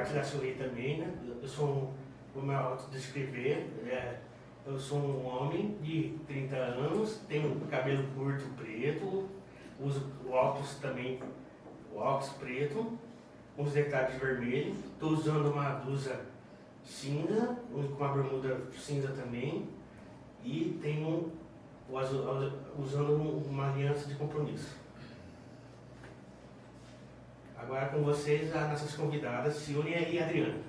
parte da Sorri também, né? Eu sou, vou me autodescrever, eu sou um homem de 30 anos, tenho cabelo curto preto, uso óculos também, óculos preto, uns detalhes vermelhos, estou usando uma blusa cinza, com uma bermuda cinza também, e tenho usando uma aliança de compromisso. Agora com vocês, as nossas convidadas, Silvia e Adriana.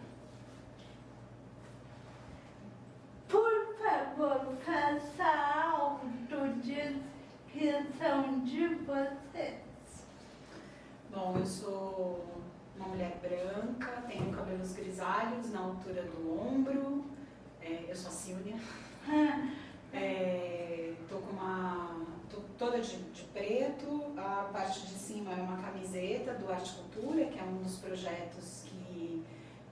Por favor, faça a autodescrição de vocês. Bom, eu sou uma mulher branca, tenho cabelos grisalhos na altura do ombro, eu sou a Silvia. Tô toda de preto, a parte de cima é uma camiseta do Arte Cultura, que é um dos projetos que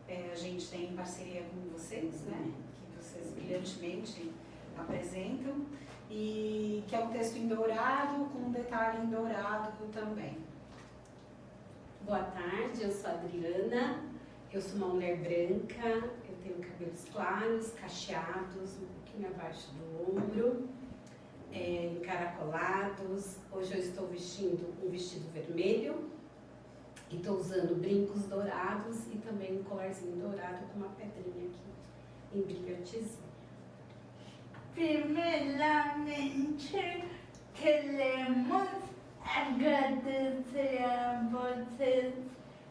a gente tem em parceria com vocês, né? Que vocês brilhantemente apresentam, e que é um texto em dourado, com um detalhe em dourado também. Boa tarde, eu sou a Adriana, eu sou uma mulher branca, eu tenho cabelos claros, cacheados, um pouquinho abaixo do ombro, encaracolados. Hoje eu estou vestindo um vestido vermelho e estou usando brincos dourados e também um colarzinho dourado com uma pedrinha aqui em brilhantezinho. Primeiramente, queremos agradecer a vocês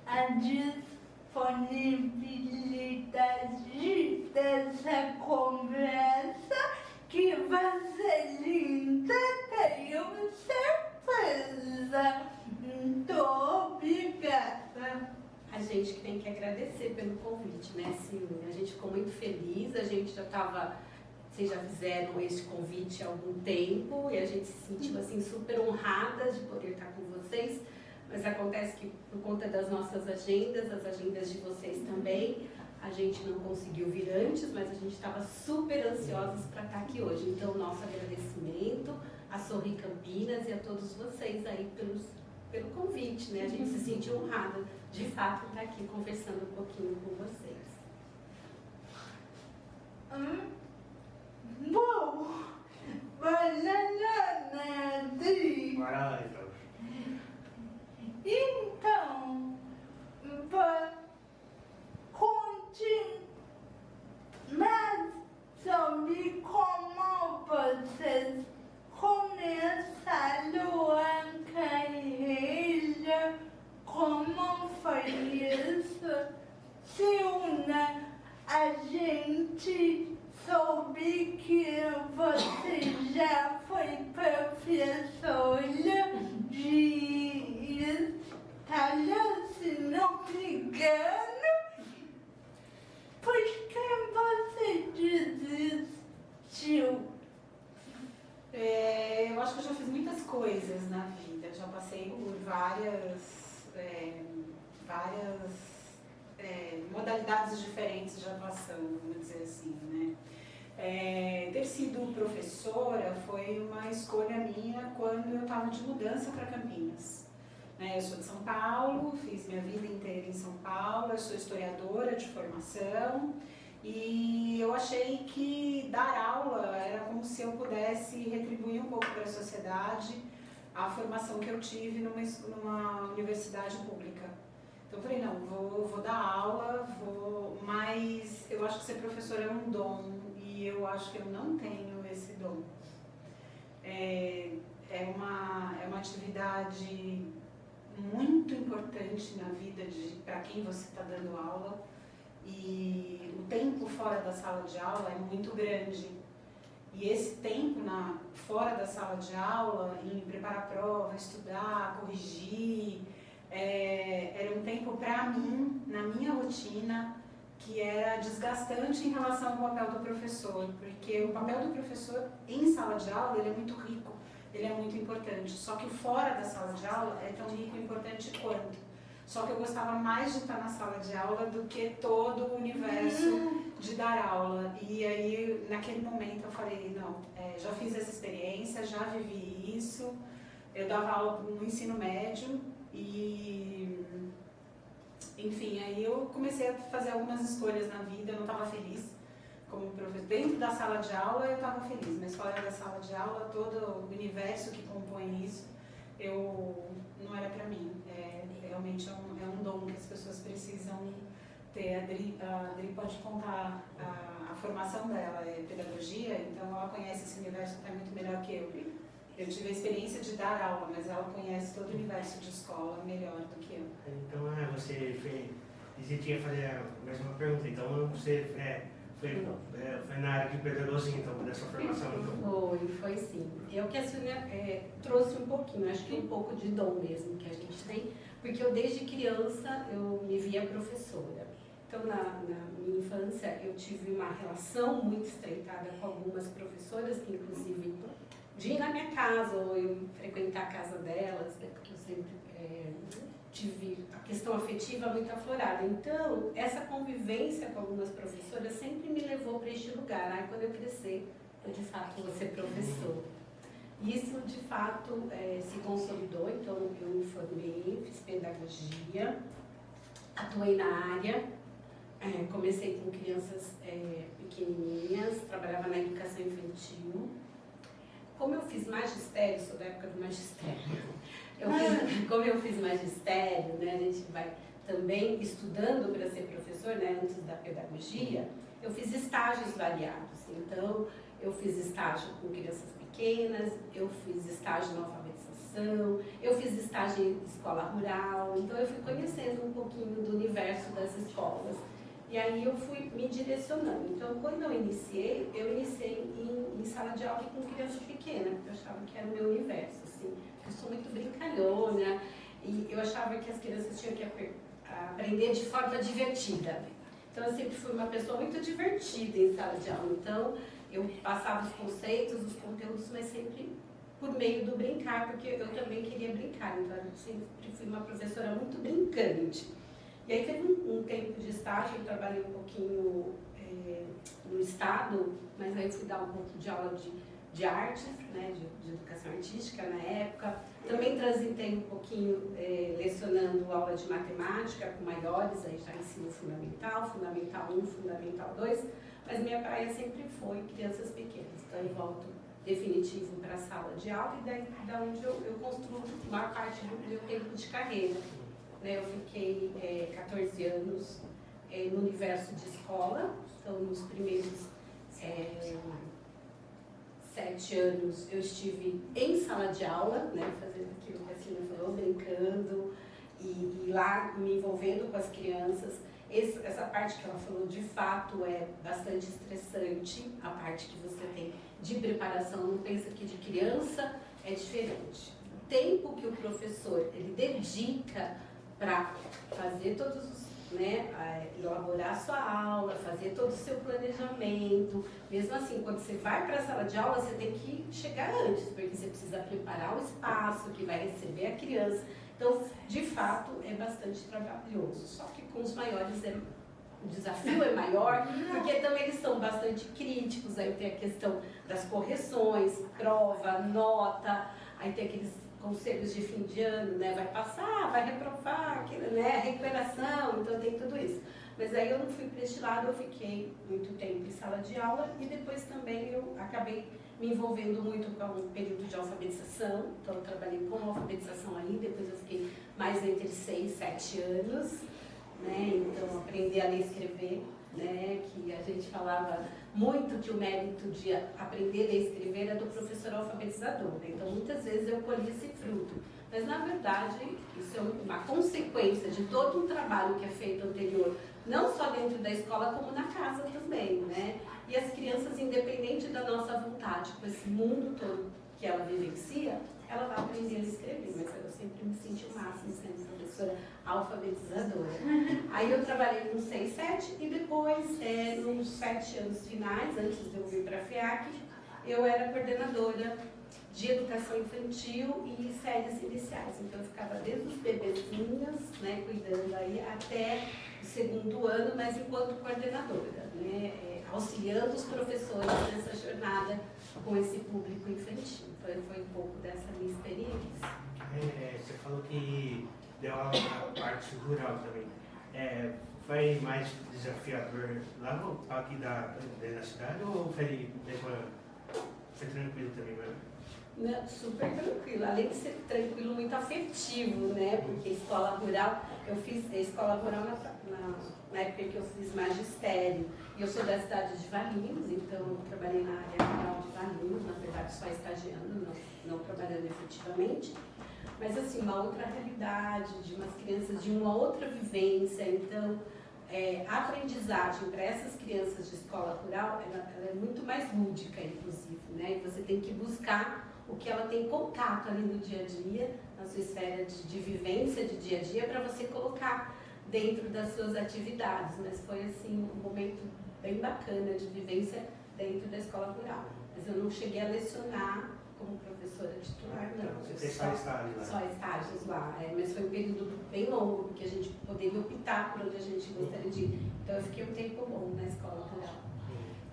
a disponibilidade dessa conversa, que vai ser linda, tenho certeza. Muito obrigada. A gente que tem que agradecer pelo convite, né, Silvia? A gente ficou muito feliz, a gente já estava... Vocês já fizeram este convite há algum tempo e a gente se sentiu assim super honrada de poder estar com vocês, mas acontece que por conta das nossas agendas, as agendas de vocês também, a gente não conseguiu vir antes, mas a gente estava super ansiosos para estar aqui hoje. Então, nosso agradecimento a Sorri Campinas e a todos vocês aí pelo convite, né? A gente se sentiu honrada de fato estar aqui conversando um pouquinho com vocês. Bom, vai lá, Adri. Bora lá, então. Então, conte mais sobre como vocês começaram a carreira, como foi isso. Silvia, a gente soube que você já foi professora de italiano, se não me engano. Por que você desistiu? Eu acho que eu já fiz muitas coisas na vida, já passei por várias modalidades diferentes de atuação, vamos dizer assim, né? Ter sido professora foi uma escolha minha quando eu estava de mudança para Campinas. Eu sou de São Paulo, fiz minha vida inteira em São Paulo, eu sou historiadora de formação e eu achei que dar aula era como se eu pudesse retribuir um pouco para a sociedade a formação que eu tive numa universidade pública. Então eu falei, não, vou dar aula, mas eu acho que ser professora é um dom e eu acho que eu não tenho esse dom. É uma atividade muito importante na vida para quem você está dando aula, e o tempo fora da sala de aula é muito grande. E esse tempo fora da sala de aula, em preparar a prova, estudar, corrigir, era um tempo para mim, na minha rotina, que era desgastante em relação ao papel do professor, porque o papel do professor em sala de aula ele é muito rico, ele é muito importante, só que fora da sala de aula é tão rico e importante quanto. Só que eu gostava mais de estar na sala de aula do que todo o universo de dar aula. E aí, naquele momento, eu falei, não, já fiz essa experiência, já vivi isso. Eu dava aula no ensino médio e Enfim, aí eu comecei a fazer algumas escolhas na vida, eu não estava feliz como professor. Dentro da sala de aula eu estava feliz, mas fora da sala de aula, todo o universo que compõe isso, não era para mim. Realmente é um dom que as pessoas precisam ter. A Dri pode contar a formação dela, é pedagogia, então ela conhece esse universo até muito melhor que eu. Eu tive a experiência de dar aula, mas ela conhece todo o universo de escola melhor do que eu. Então, você tinha que fazer mais uma pergunta. Então, você foi na área de pedagogia, então, dessa formação? Então. Foi sim. É o que a Silvia trouxe um pouquinho, acho que um pouco de dom mesmo que a gente tem, porque eu desde criança eu me via professora. Então, na minha infância, eu tive uma relação muito estreitada com algumas professoras, que inclusive de ir na minha casa ou eu frequentar a casa delas, né, porque eu sempre tive a questão afetiva muito aflorada. Então, essa convivência com algumas professoras sempre me levou para este lugar. Aí, quando eu crescer, eu de fato vou ser professor. Isso, de fato, se consolidou. Então, eu me formei, fiz pedagogia, atuei na área. Comecei com crianças pequenininhas, trabalhava na educação infantil. Como eu fiz magistério, sou da época do magistério, como eu fiz magistério, né, a gente vai também estudando para ser professor, né, antes da pedagogia, eu fiz estágios variados. Então, eu fiz estágio com crianças pequenas, eu fiz estágio na alfabetização, eu fiz estágio em escola rural, então eu fui conhecendo um pouquinho do universo das escolas. E aí eu fui me direcionando. Então, quando eu iniciei em sala de aula com criança pequena, porque eu achava que era o meu universo, assim. Eu sou muito brincalhona e eu achava que as crianças tinham que aprender de forma divertida. Então, eu sempre fui uma pessoa muito divertida em sala de aula. Então, eu passava os conceitos, os conteúdos, mas sempre por meio do brincar, porque eu também queria brincar. Então, eu sempre fui uma professora muito brincante. E aí teve um tempo de estágio, eu trabalhei um pouquinho no estado, mas aí fui dar um pouco de aula de artes, né, de educação artística na época. Também transitei um pouquinho lecionando aula de matemática com maiores, aí já ensino fundamental, fundamental 1, fundamental 2, mas minha praia sempre foi crianças pequenas. Então eu volto definitivo para a sala de aula e daí da onde eu construo a maior parte do meu tempo de carreira. Eu fiquei 14 anos no universo de escola, então nos primeiros 7 anos eu estive em sala de aula, né, fazendo aquilo que a Silvia falou, brincando e lá me envolvendo com as crianças. Essa parte que ela falou de fato é bastante estressante, a parte que você tem de preparação, não pensa que de criança é diferente. O tempo que o professor ele dedica para fazer todos os, elaborar a sua aula, fazer todo o seu planejamento. Mesmo assim, quando você vai para a sala de aula, você tem que chegar antes, porque você precisa preparar o espaço que vai receber a criança. Então, de fato, é bastante trabalhoso. Só que com os maiores o desafio é maior, porque também eles são bastante críticos. Aí tem a questão das correções, prova, nota, aí tem aqueles conselhos de fim de ano, né? Vai passar, vai reprovar, né? Recuperação, então tem tudo isso. Mas aí eu não fui para este lado, eu fiquei muito tempo em sala de aula e depois também eu acabei me envolvendo muito com o período de alfabetização. Então eu trabalhei com alfabetização aí, depois eu fiquei mais entre 6 e 7 anos, né? Então aprender a ler e escrever, né? Que a gente falava muito que o mérito de aprender a ler e escrever era do professor alfabetizador, né? Então muitas vezes eu colhi esse fruto, mas na verdade isso é uma consequência de todo um trabalho que é feito anterior, não só dentro da escola como na casa também, né? E as crianças, independente da nossa vontade, com esse mundo todo que ela vivencia, ela vai aprendendo a escrever, mas eu sempre me senti o máximo sendo professora alfabetizadora. Aí eu trabalhei com 6, 7 e depois, nos 7 anos finais, antes de eu vir para a FEAC, eu era coordenadora de educação infantil e séries iniciais. Então eu ficava desde os bebezinhos, né, cuidando aí até o 2º ano, mas enquanto coordenadora, né, auxiliando os professores nessa jornada com esse público infantil. Então foi um pouco dessa minha experiência. Você falou que deu aula na parte rural também. Foi mais desafiador lá aqui da cidade ou foi tranquilo também, né? Não, super tranquilo, além de ser tranquilo, muito afetivo, né? Porque escola rural, eu fiz escola rural na época que eu fiz magistério. E eu sou da cidade de Valinhos, então eu trabalhei na área rural de Valinhos, na verdade só estagiando, não trabalhando efetivamente. Mas assim, uma outra realidade, de umas crianças de uma outra vivência, então a aprendizagem para essas crianças de escola rural, ela é muito mais lúdica, inclusive, né? E você tem que buscar o que ela tem contato ali no dia a dia, na sua esfera de vivência de dia a dia, para você colocar dentro das suas atividades. Mas foi assim um momento bem bacana de vivência dentro da escola rural. Mas eu não cheguei a lecionar como professora titular, não. Você fez só estágio lá? Só estágios lá, mas foi um período bem longo, porque a gente poderia optar por onde a gente gostaria de ir. Então eu fiquei um tempo bom na escola rural.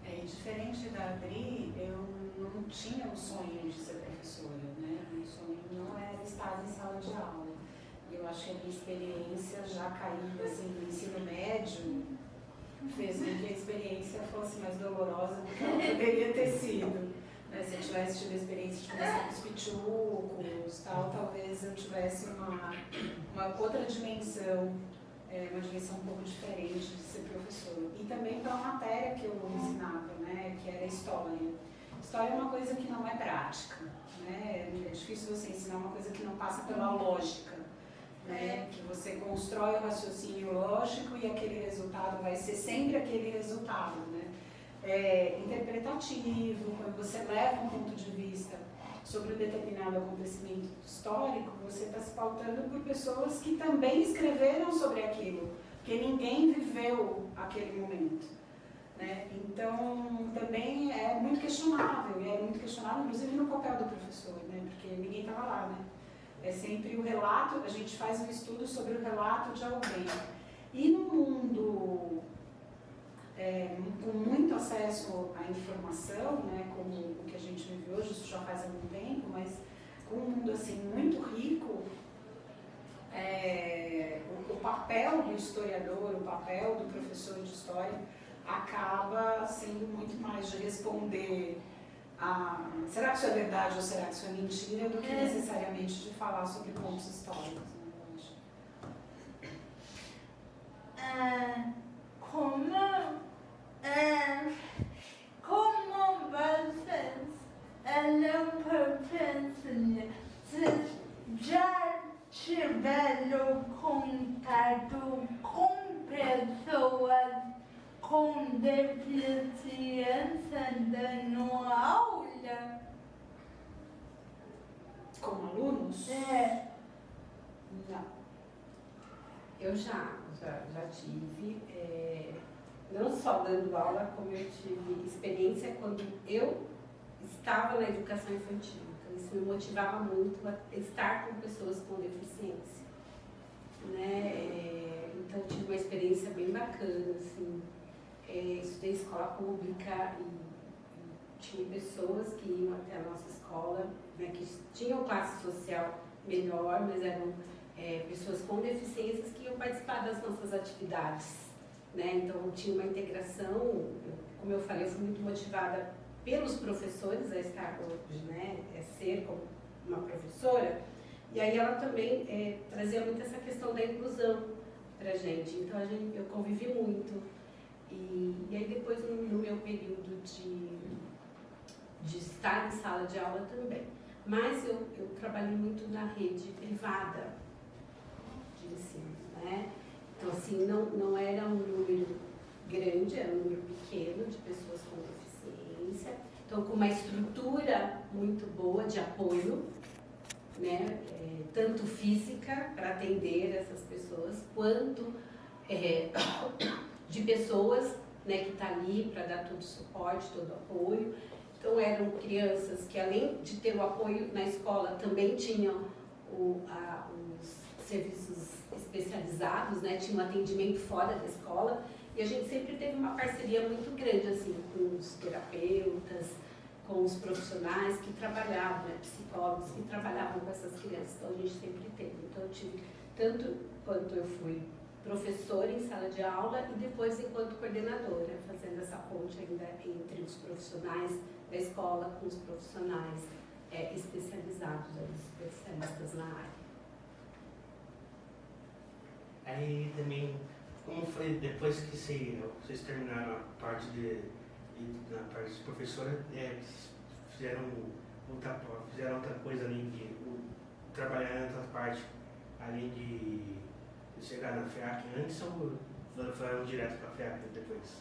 E diferente da Adri, eu não tinha o sonho de ser professora, né? O sonho não era estar em sala de aula. E eu acho que a minha experiência já caída assim, no ensino médio fez com que a experiência fosse mais dolorosa do que ela poderia ter sido. Se eu tivesse tido a experiência de começar com os pitucos, talvez eu tivesse uma outra dimensão, uma dimensão um pouco diferente de ser professora. E também pela matéria que eu ensinava, né, que era história. História é uma coisa que não é prática, né? É difícil você ensinar uma coisa que não passa pela lógica, né? Que você constrói o raciocínio lógico e aquele resultado vai ser sempre aquele resultado, né? Interpretativo, quando você leva um ponto de vista sobre um determinado acontecimento histórico, você está se pautando por pessoas que também escreveram sobre aquilo, porque ninguém viveu aquele momento, né? Então, também é muito questionável, e é muito questionável, inclusive, no papel do professor, né? Porque ninguém estava lá, né? É sempre o relato, a gente faz um estudo sobre o relato de alguém. E no mundo com muito acesso à informação, né, como o que a gente vive hoje, isso já faz algum tempo, mas com um mundo assim muito rico, o papel do historiador, o papel do professor de história acaba sendo muito mais de responder a será que isso é verdade ou será que isso é mentira, do que necessariamente de falar sobre pontos históricos, né, eu acho. Como vocês eram professores, vocês já tiveram contato com pessoas com deficiência dando aula? Como alunos? Não. Eu já tive, não só dando aula, como eu tive experiência quando eu estava na educação infantil. Então, isso me motivava muito a estar com pessoas com deficiência, né? Então, eu tive uma experiência bem bacana, assim. Estudei em escola pública e tinha pessoas que iam até a nossa escola, né, que tinham classe social melhor, mas eram pessoas com deficiências que iam participar das nossas atividades, né? Então tinha uma integração, como eu falei, eu fui muito motivada pelos professores a estar hoje, né? Ser como uma professora, e aí ela também trazia muito essa questão da inclusão pra gente, então eu convivi muito, e aí depois no meu período de estar em sala de aula também, mas eu trabalhei muito na rede privada de ensino, né? Então, assim, não era um número grande, era um número pequeno de pessoas com deficiência. Então, com uma estrutura muito boa de apoio, né? Tanto física, para atender essas pessoas, quanto de pessoas, né, que estão ali para dar todo o suporte, todo o apoio. Então, eram crianças que, além de ter o apoio na escola, também tinham os serviços especializados, né? Tinha um atendimento fora da escola, e a gente sempre teve uma parceria muito grande, assim, com os terapeutas, com os profissionais que trabalhavam, né? Psicólogos que trabalhavam com essas crianças, então a gente sempre teve. Então eu tive, tanto quanto eu fui professora em sala de aula e depois enquanto coordenadora, fazendo essa ponte ainda entre os profissionais da escola com os profissionais especializados, especialistas na área. Aí também, como foi depois que vocês terminaram a parte na parte de professora, fizeram outra coisa além de trabalhar em outra parte, além de chegar na FEAC antes ou foram direto para a FEAC depois?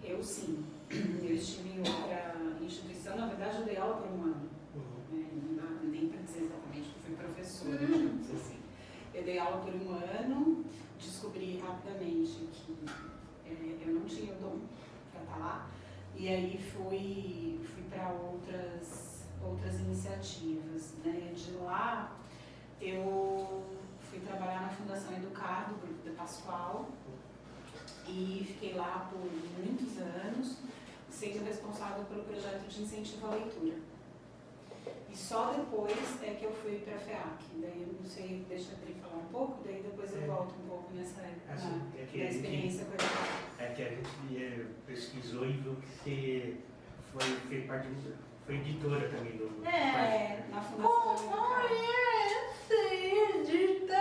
Eu sim. Eu estive em outra instituição, na verdade eu dei aula por um ano. Não dá nem para dizer exatamente que fui professora, digamos assim. Eu dei aula por um ano, descobri rapidamente que eu não tinha o dom para estar lá, e aí fui para outras iniciativas, né? De lá eu fui trabalhar na Fundação Educar, do Grupo de Pascoal, e fiquei lá por muitos anos, sendo responsável pelo projeto de incentivo à leitura. E só depois é que eu fui para a FEAC. Daí eu não sei, deixa a Adri falar um pouco, daí depois eu volto um pouco nessa Assim, da experiência com a educação. É que a gente pesquisou e viu que você foi editora também do Na Fundação Como Educar. é ser editora?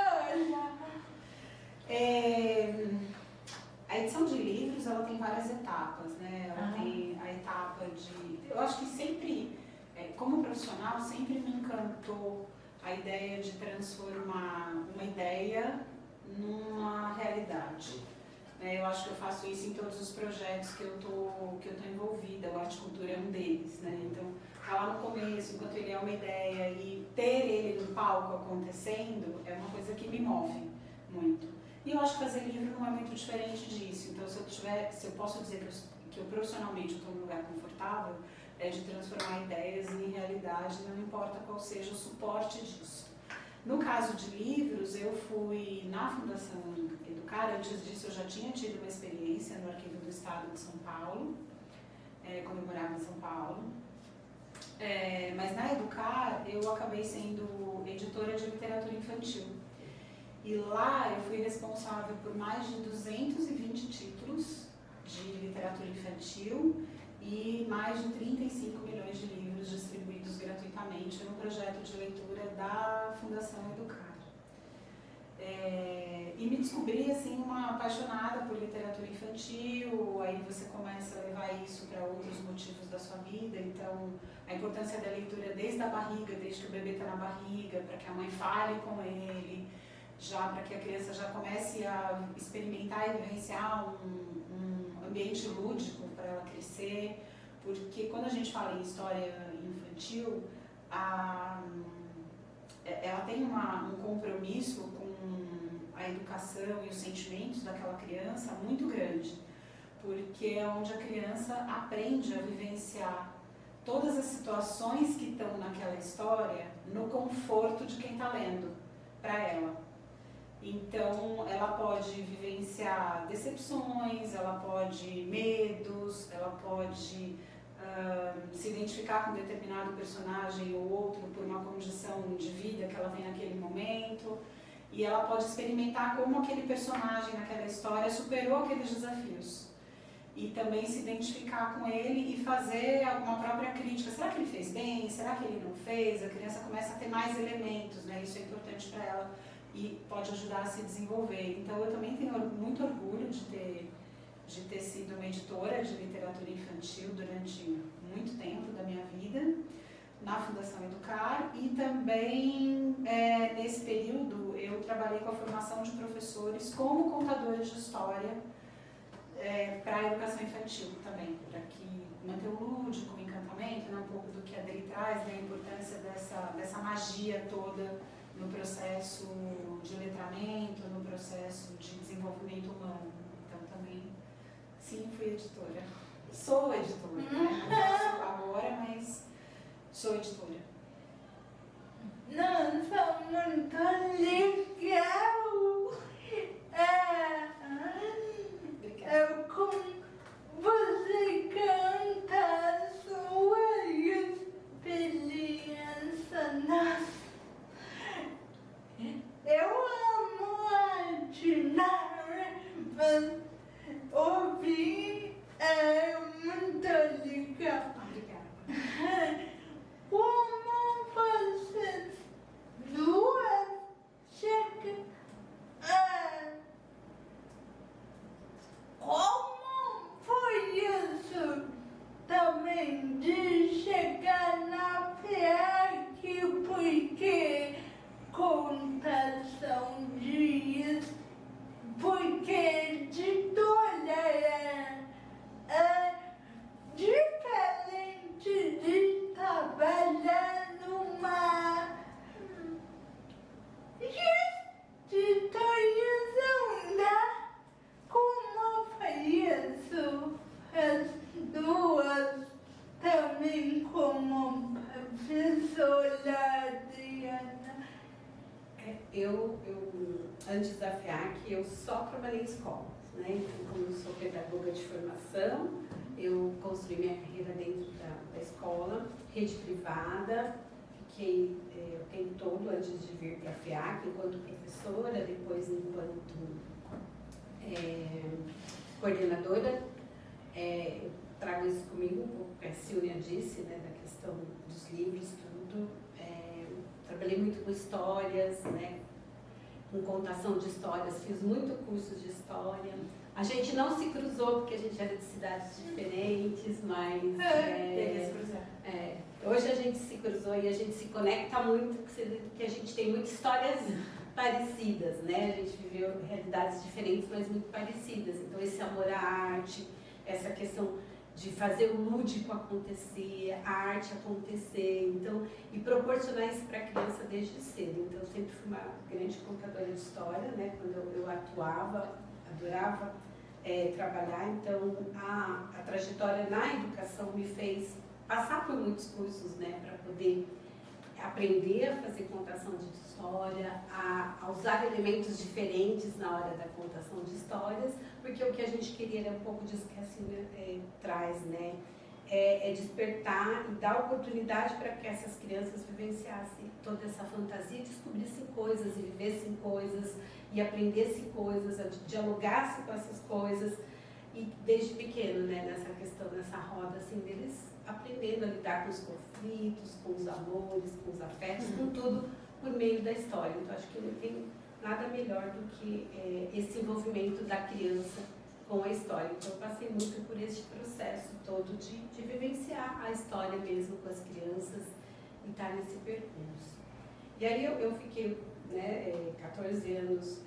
A edição de livros, ela tem várias etapas, né? Ela tem a etapa de... Eu acho que sempre, como profissional, sempre me encantou a ideia de transformar uma ideia numa realidade. Eu acho que eu faço isso em todos os projetos que eu tô envolvida. O Arte Cultura é um deles, né? Então, tá lá no começo, enquanto ele é uma ideia, e ter ele no palco acontecendo é uma coisa que me move muito. E eu acho que fazer livro não é muito diferente disso. Então, se eu posso dizer que eu profissionalmente estou num lugar confortável, é de transformar ideias em realidade, não importa qual seja o suporte disso. No caso de livros, eu fui na Fundação Educar. Antes disso, eu já tinha tido uma experiência no Arquivo do Estado de São Paulo, quando eu morava em São Paulo. Mas na Educar, eu acabei sendo editora de literatura infantil. E lá eu fui responsável por mais de 220 títulos de literatura infantil e mais de 35 milhões de livros distribuídos gratuitamente no projeto de leitura da Fundação Educar. E me descobri assim uma apaixonada por literatura infantil. Aí você começa a levar isso para outros motivos da sua vida. Então, a importância da leitura desde a barriga, desde que o bebê está na barriga, para que a mãe fale com ele, já para que a criança já comece a experimentar e vivenciar um ambiente lúdico para ela crescer. Porque quando a gente fala em história infantil, ela tem um compromisso com a educação e os sentimentos daquela criança muito grande, porque é onde a criança aprende a vivenciar todas as situações que estão naquela história no conforto de quem está lendo para ela. Então, ela pode vivenciar decepções, ela pode medos, ela pode se identificar com determinado personagem ou outro por uma condição de vida que ela tem naquele momento, e ela pode experimentar como aquele personagem naquela história superou aqueles desafios e também se identificar com ele e fazer uma própria crítica. Será que ele fez bem? Será que ele não fez? A criança começa a ter mais elementos, né? Isso é importante para ela e pode ajudar a se desenvolver. Então, eu também tenho muito orgulho de ter sido uma editora de literatura infantil durante muito tempo da minha vida, na Fundação Educar, e também, nesse período, eu trabalhei com a formação de professores como contadores de história para a educação infantil também, para que manter o lúdico, o encantamento, né, um pouco do que a Adri traz, né, a importância dessa magia toda no processo de letramento, no processo de desenvolvimento humano. Então, também, sim, fui editora. Sou editora, né? Não faço agora, mas sou editora. Nossa, muito legal! Obrigada. Como você canta a sua experiência, nossa! Eu amo arte, nossa! antes da FEAC, eu só trabalhei em escolas, né? Então, como eu sou pedagoga de formação, eu construí minha carreira dentro da escola, rede privada, fiquei o tempo todo antes de vir para a FEAC, enquanto professora, depois enquanto coordenadora. Eu trago isso comigo, o que a Silvia disse, né, da questão dos livros, tudo. Trabalhei muito com histórias, né, com contação de histórias, fiz muito curso de história. A gente não se cruzou porque a gente era de cidades diferentes, mas hoje a gente se cruzou e a gente se conecta muito, porque a gente tem muitas histórias parecidas, né? A gente viveu realidades diferentes, mas muito parecidas. Então esse amor à arte, essa questão de fazer o lúdico acontecer, a arte acontecer, então, e proporcionar isso para a criança desde cedo. Então, eu sempre fui uma grande contadora de história, né? Quando eu atuava, adorava trabalhar. Então, a trajetória na educação me fez passar por muitos cursos, né? Para poder aprender a fazer contação de história, a usar elementos diferentes na hora da contação de histórias, porque o que a gente queria era um pouco disso que a Silvia traz, né? É despertar e dar oportunidade para que essas crianças vivenciassem toda essa fantasia, descobrissem coisas e vivessem coisas e aprendessem coisas, dialogassem com essas coisas, e desde pequeno, né, nessa questão, nessa roda, assim, deles aprendendo a lidar com os conflitos, com os amores, com os afetos, com tudo por meio da história. Então, acho que não tem nada melhor do que esse envolvimento da criança com a história. Então, eu passei muito por esse processo todo de vivenciar a história mesmo com as crianças e estar nesse percurso. E aí eu fiquei, né, 14 anos,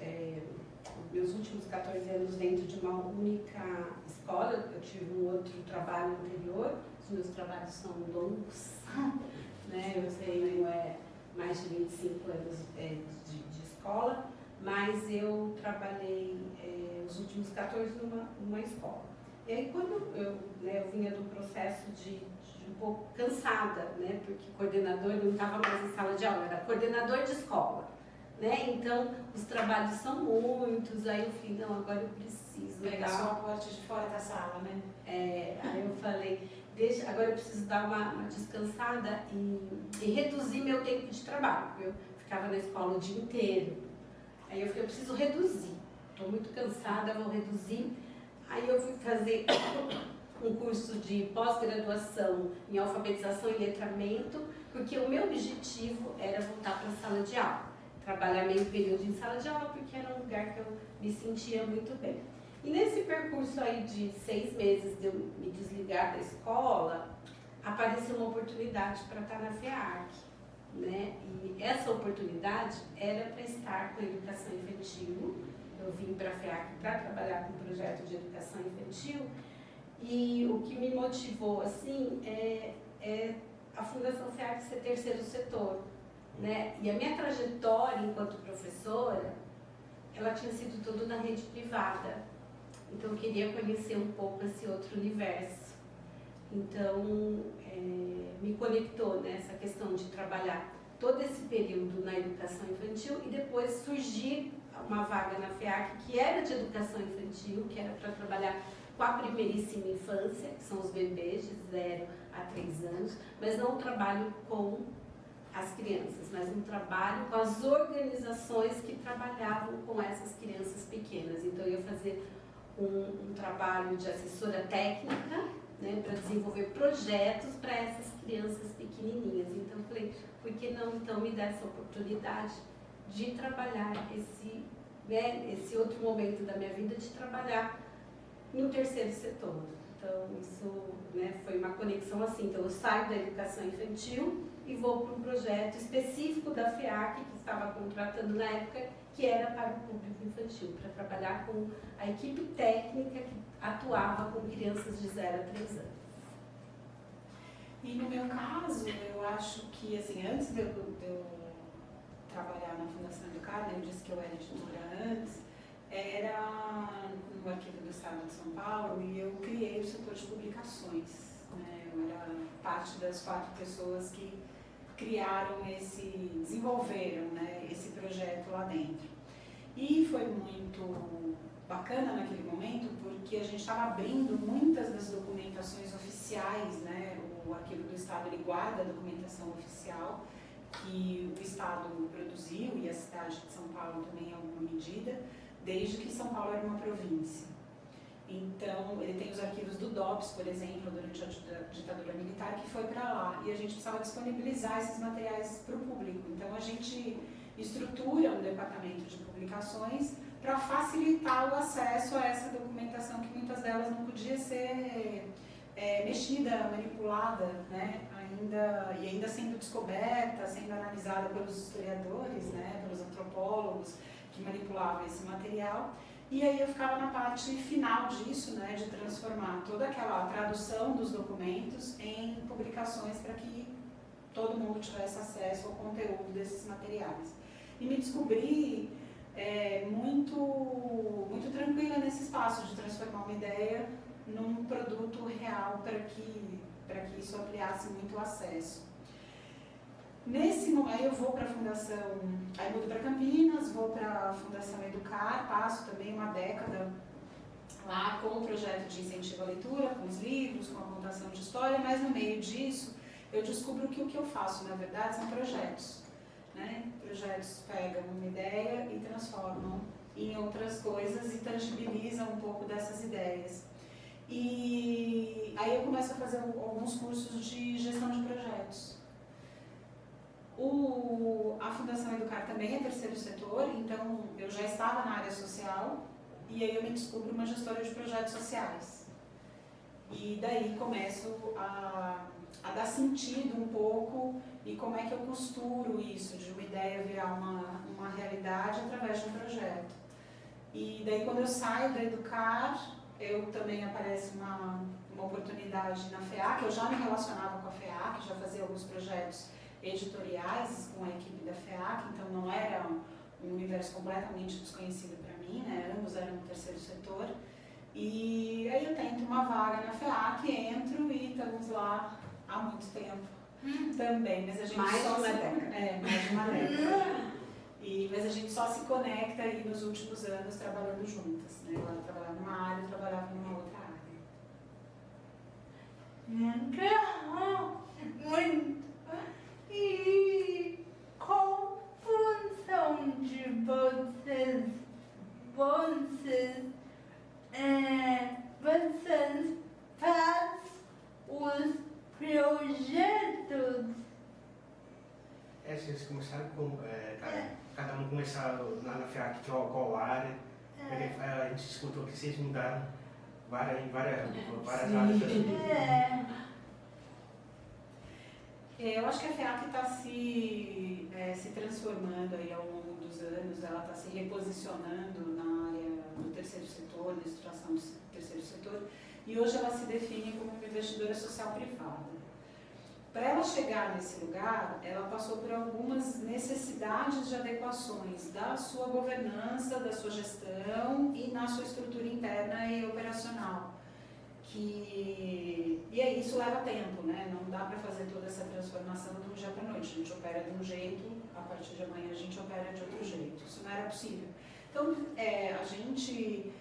meus últimos 14 anos dentro de uma única escola. Eu tive um outro trabalho anterior, os meus trabalhos são longos, né? Eu tenho mais de 25 anos de escola, mas eu trabalhei os últimos 14 numa escola. E aí, quando eu vinha do processo de um pouco cansada, né? Porque coordenador não estava mais em sala de aula, era coordenador de escola, né? Então, os trabalhos são muitos, aí eu falei, não, agora eu preciso pegar só a parte de fora da sala, né? Aí eu falei, agora eu preciso dar uma descansada e reduzir meu tempo de trabalho. Eu ficava na escola o dia inteiro. Aí eu falei, eu preciso reduzir. Estou muito cansada, vou reduzir. Aí eu fui fazer um curso de pós-graduação em alfabetização e letramento, porque o meu objetivo era voltar para a sala de aula. Trabalhar meio período em sala de aula, porque era um lugar que eu me sentia muito bem. E nesse percurso aí de 6 meses de eu me desligar da escola, apareceu uma oportunidade para estar na FEAC, né? E essa oportunidade era para estar com a educação infantil. Eu vim para a FEAC para trabalhar com um projeto de educação infantil, e o que me motivou assim é a Fundação FEAC ser terceiro setor, né? E a minha trajetória enquanto professora, ela tinha sido tudo na rede privada. Então, eu queria conhecer um pouco esse outro universo. Então, me conectou nessa questão de trabalhar todo esse período na educação infantil e depois surgir uma vaga na FEAC que era de educação infantil, que era para trabalhar com a primeiríssima infância, que são os bebês de 0 a 3 anos, mas não um trabalho com as crianças, mas um trabalho com as organizações que trabalhavam com essas crianças pequenas. Então, eu ia fazer um trabalho de assessora técnica, né, para desenvolver projetos para essas crianças pequenininhas. Então, eu falei, por que não então me dar essa oportunidade de trabalhar esse outro momento da minha vida, de trabalhar no terceiro setor. Então, isso, né, foi uma conexão assim. Então, eu saio da educação infantil e vou para um projeto específico da FEAC, que estava contratando na época, que era para o público infantil, para trabalhar com a equipe técnica que atuava com crianças de 0 a 3 anos. E no meu caso, eu acho que, assim, antes de eu trabalhar na Fundação Educar, eu disse que eu era editora antes, era no Arquivo do Estado de São Paulo, e eu criei o setor de publicações, né? Eu era parte das 4 pessoas que desenvolveram, né, esse projeto lá dentro. E foi muito bacana naquele momento, porque a gente estava abrindo muitas das documentações oficiais, né? O Arquivo do Estado ele guarda a documentação oficial que o Estado produziu e a cidade de São Paulo também em alguma medida, desde que São Paulo era uma província. Então, ele tem os arquivos do DOPS, por exemplo, durante a ditadura militar, que foi para lá. E a gente precisava disponibilizar esses materiais para o público. Então, a gente estrutura um departamento de publicações para facilitar o acesso a essa documentação, que muitas delas não podia ser mexida, manipulada, né? ainda sendo descoberta, sendo analisada pelos historiadores, né? Pelos antropólogos que manipulavam esse material. E aí eu ficava na parte final disso, né, de transformar toda aquela tradução dos documentos em publicações para que todo mundo tivesse acesso ao conteúdo desses materiais. E me descobri muito tranquila nesse espaço de transformar uma ideia num produto real para que isso ampliasse muito o acesso. Nesse momento, eu vou para a Fundação, aí mudo para Campinas, vou para a Fundação Educar, passo também uma década lá com o projeto de incentivo à leitura, com os livros, com a contação de história, mas no meio disso eu descubro que o que eu faço, na verdade, são projetos. Né? Projetos pegam uma ideia e transformam em outras coisas e tangibilizam um pouco dessas ideias. E aí eu começo a fazer alguns cursos de gestão de projetos. A Fundação Educar também é terceiro setor, então eu já estava na área social e aí eu me descubro uma gestora de projetos sociais. E daí começo a dar sentido um pouco e como é que eu costuro isso, de uma ideia virar uma realidade através de um projeto. E daí quando eu saio da Educar, eu também aparece uma oportunidade na FEAC, eu já me relacionava com a FEAC, já fazia alguns projetos editoriais com a equipe da FEAC, então não era um universo completamente desconhecido para mim, né? Ambos eram do terceiro setor. E aí eu tento uma vaga na FEAC, entro e estamos lá há muito tempo também, mas a gente mais só de uma se... década. mais de uma década. Mas a gente só se conecta aí nos últimos anos trabalhando juntas, né? Ela trabalhava numa área, eu trabalhava numa outra Legal, muito. E qual função de vocês faz os projetos? Vocês começaram com... cada um começaram lá na FEAC, qual área. A gente escutou que vocês mudaram várias áreas da vida. Eu acho que a FEAC está se transformando aí ao longo dos anos, ela está se reposicionando na área do terceiro setor, da estruturação do terceiro setor, e hoje ela se define como uma investidora social privada. Para ela chegar nesse lugar, ela passou por algumas necessidades de adequações da sua governança, da sua gestão e na sua estrutura interna e operacional. E aí isso leva tempo, né? Não dá para fazer toda essa transformação de um dia para a noite. A gente opera de um jeito, a partir de amanhã a gente opera de outro jeito. Isso não era possível. Então, a gente...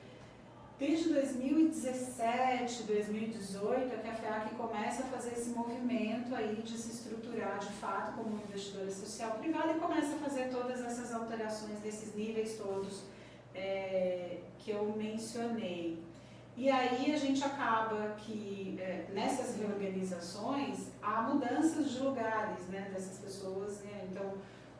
Desde 2017, 2018, é que a FEAC começa a fazer esse movimento aí de se estruturar de fato como investidora social privada e começa a fazer todas essas alterações desses níveis todos que eu mencionei. E aí a gente acaba que nessas reorganizações há mudanças de lugares, né, dessas pessoas, né? Então,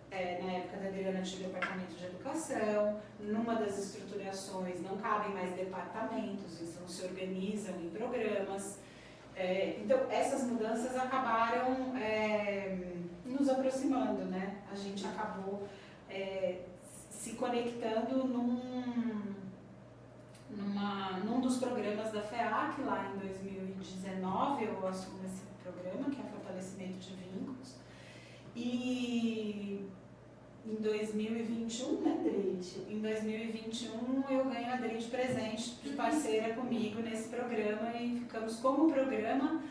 na época da Adriana tinha o departamento de educação, numa das estruturações não cabem mais departamentos, então se organizam em programas. Então essas mudanças acabaram nos aproximando, né? A gente acabou se conectando num dos programas da FEAC, lá em 2019, eu assumo esse programa, que é Fortalecimento de Vínculos. E em 2021, né, Drid? Em 2021 eu ganho a Drid presente de parceira comigo nesse programa e ficamos como programa,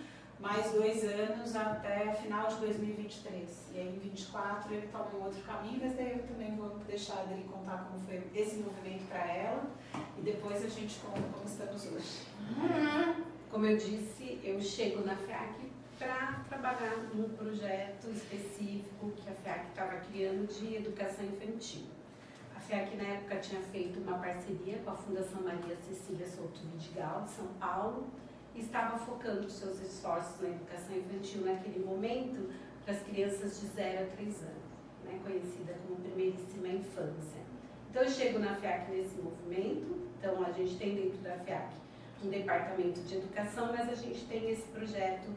mais 2 anos até final de 2023. E aí em 2024 ele toma um outro caminho, mas daí eu também vou deixar a Adri contar como foi esse movimento para ela e depois a gente conta como estamos hoje. Como eu disse, eu chego na FEAC para trabalhar num projeto específico que a FEAC estava criando de educação infantil. A FEAC na época tinha feito uma parceria com a Fundação Maria Cecília Souto Vidigal, de São Paulo, e estava focando seus esforços na educação infantil naquele momento para as crianças de 0 a 3 anos, né, conhecida como primeiríssima infância. Então eu chego na FEAC nesse movimento, então a gente tem dentro da FEAC um departamento de educação, mas a gente tem esse projeto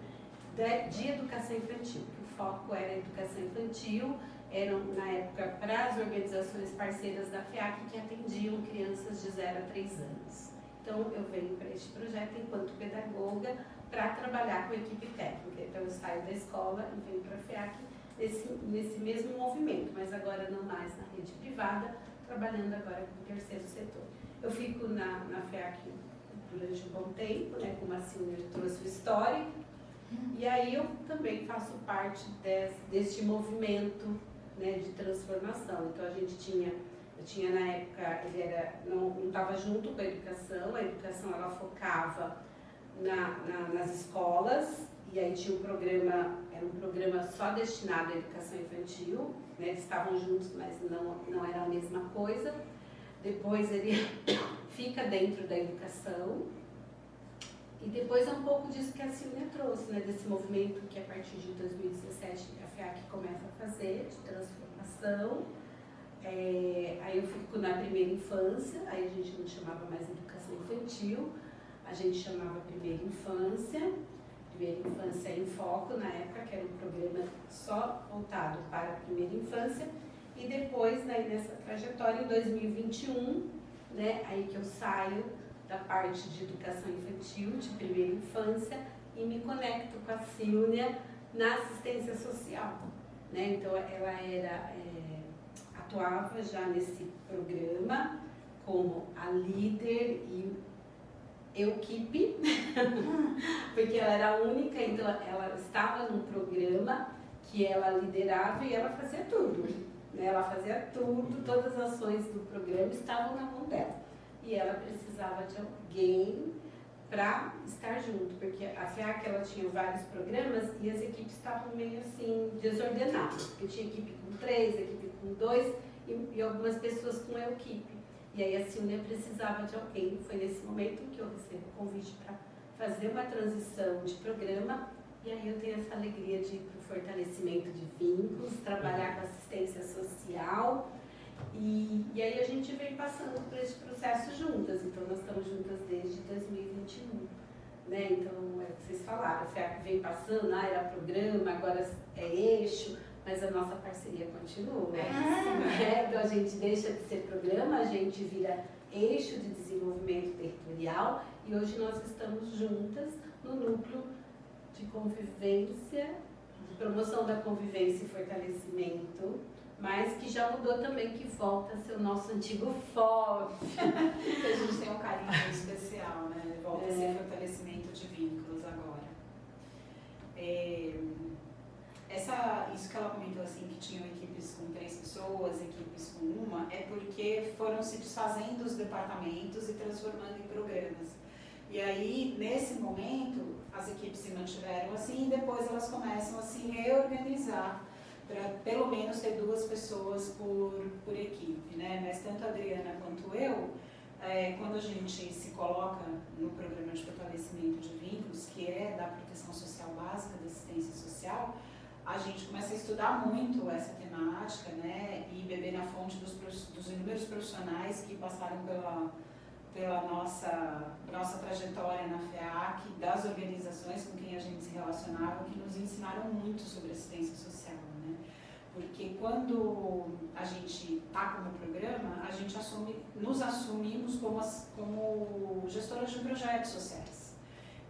de educação infantil, que o foco era a educação infantil, eram na época para as organizações parceiras da FEAC que atendiam crianças de 0 a 3 anos. Então eu venho para este projeto enquanto pedagoga para trabalhar com a equipe técnica. Então eu saio da escola e venho para a FEAC nesse mesmo movimento, mas agora não mais na rede privada, trabalhando agora com o terceiro setor. Eu fico na FEAC durante um bom tempo, né, como a Silvia trouxe o histórico, e aí eu também faço parte deste movimento, né, de transformação. Então eu tinha na época, não estava junto com a educação ela focava nas escolas, e aí tinha era um programa só destinado à educação infantil, né, eles estavam juntos, mas não era a mesma coisa. Depois ele fica dentro da educação, e depois é um pouco disso que a Silvia trouxe, né, desse movimento que a partir de 2017 a FEAC começa a fazer, de transformação. Aí eu fico na primeira infância, aí a gente não chamava mais educação infantil, a gente chamava primeira infância em foco na época, que era um programa só voltado para a primeira infância, e depois, né, nessa trajetória, em 2021, né, aí que eu saio da parte de educação infantil, de primeira infância, e me conecto com a Silvia na assistência social, né? Então ela atuava já nesse programa como a líder e equipe, porque ela era a única, então ela estava num programa que ela liderava e ela fazia tudo, né? Ela fazia tudo, todas as ações do programa estavam na mão dela. E ela precisava de alguém para estar junto, porque a FEAC ela tinha vários programas e as equipes estavam meio assim desordenadas, porque tinha equipe com 3, equipe com 2 e algumas pessoas com a equipe. E aí a Silvia precisava de alguém. Foi nesse momento que eu recebo o convite para fazer uma transição de programa, e aí eu tenho essa alegria de ir para o fortalecimento de vínculos, trabalhar com assistência social. E aí a gente vem passando por esse processo juntas, então nós estamos juntas desde 2021, né? Então, é o que vocês falaram, a FEAC vem passando, era programa, agora é eixo, mas a nossa parceria continua, né? Então a gente deixa de ser programa, a gente vira eixo de desenvolvimento territorial, e hoje nós estamos juntas no núcleo de convivência, de promoção da convivência e fortalecimento, mas que já mudou também, que volta a ser o nosso antigo FOV. Que a gente tem um carinho muito especial, né? Volta a ser fortalecimento de vínculos agora. Isso que ela comentou, assim, que tinham equipes com 3 pessoas, equipes com 1, é porque foram se desfazendo os departamentos e transformando em programas. E aí, nesse momento, as equipes se mantiveram assim, e depois elas começam a se reorganizar para pelo menos ter 2 pessoas por equipe, né? Mas tanto a Adriana quanto eu, quando a gente se coloca no programa de fortalecimento de vínculos, que é da proteção social básica, da assistência social, a gente começa a estudar muito essa temática, né? E beber na fonte dos inúmeros profissionais que passaram pela nossa trajetória na FEAC, das organizações com quem a gente se relacionava, que nos ensinaram muito sobre assistência social, né? Porque quando a gente está como programa, a gente nos assumimos como gestoras de projetos sociais.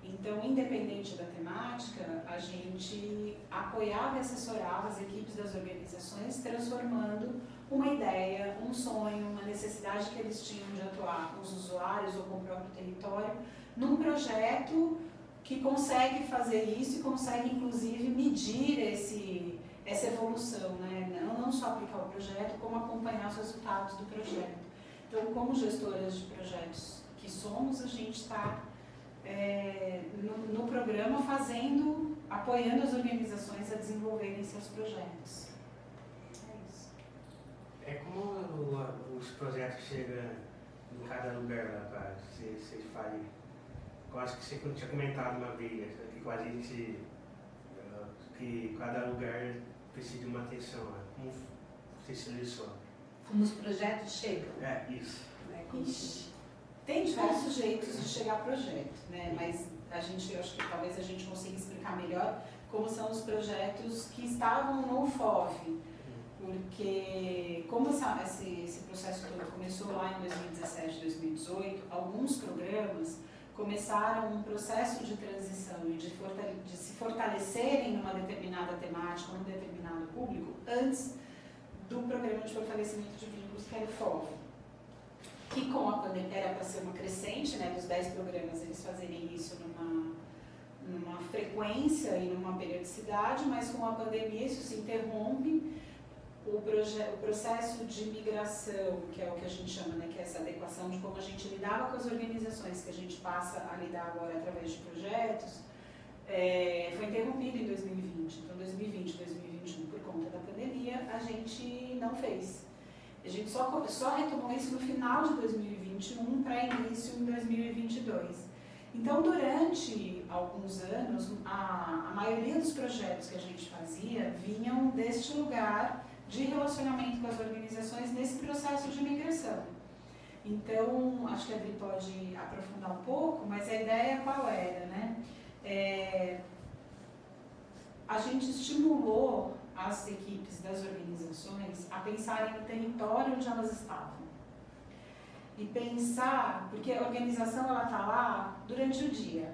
Então, independente da temática, a gente apoiava e assessorava as equipes das organizações, transformando uma ideia, um sonho, uma necessidade que eles tinham de atuar com os usuários ou com o próprio território, num projeto que consegue fazer isso e consegue, inclusive, medir essa evolução, né? Não só aplicar o projeto, como acompanhar os resultados do projeto. Então, como gestoras de projetos que somos, a gente está no programa apoiando as organizações a desenvolverem seus projetos. É isso. É como os projetos chegam em cada lugar lá para vocês fazem. Eu acho que você tinha comentado uma vez que com a gente que cada lugar precisa de uma atenção. Né? Como você seleciona? Como os projetos chegam. É, isso. Né? Tem diversos jeitos de chegar a projeto, né? Mas eu acho que talvez a gente consiga explicar melhor como são os projetos que estavam no FOV. Porque como esse processo todo começou lá em 2017, 2018, alguns programas começaram um processo de transição e de se fortalecerem numa determinada temática, num determinado público, antes do programa de fortalecimento de vínculos, que era o FOV. Que com a pandemia era para ser uma crescente, né, dos 10 programas eles fazerem isso numa frequência e numa periodicidade, mas com a pandemia isso se interrompe. O processo de migração, que é o que a gente chama, né, que é essa adequação de como a gente lidava com as organizações, que a gente passa a lidar agora através de projetos, foi interrompido em 2020. Então, 2020 e 2021, por conta da pandemia, a gente não fez. A gente só retomou isso no final de 2021 para início em 2022. Então, durante alguns anos, a maioria dos projetos que a gente fazia vinham deste lugar de relacionamento com as organizações nesse processo de migração. Então, acho que a Adri pode aprofundar um pouco, mas a ideia qual era, né? A gente estimulou as equipes das organizações a pensarem no território onde elas estavam. E pensar, porque a organização ela está lá durante o dia.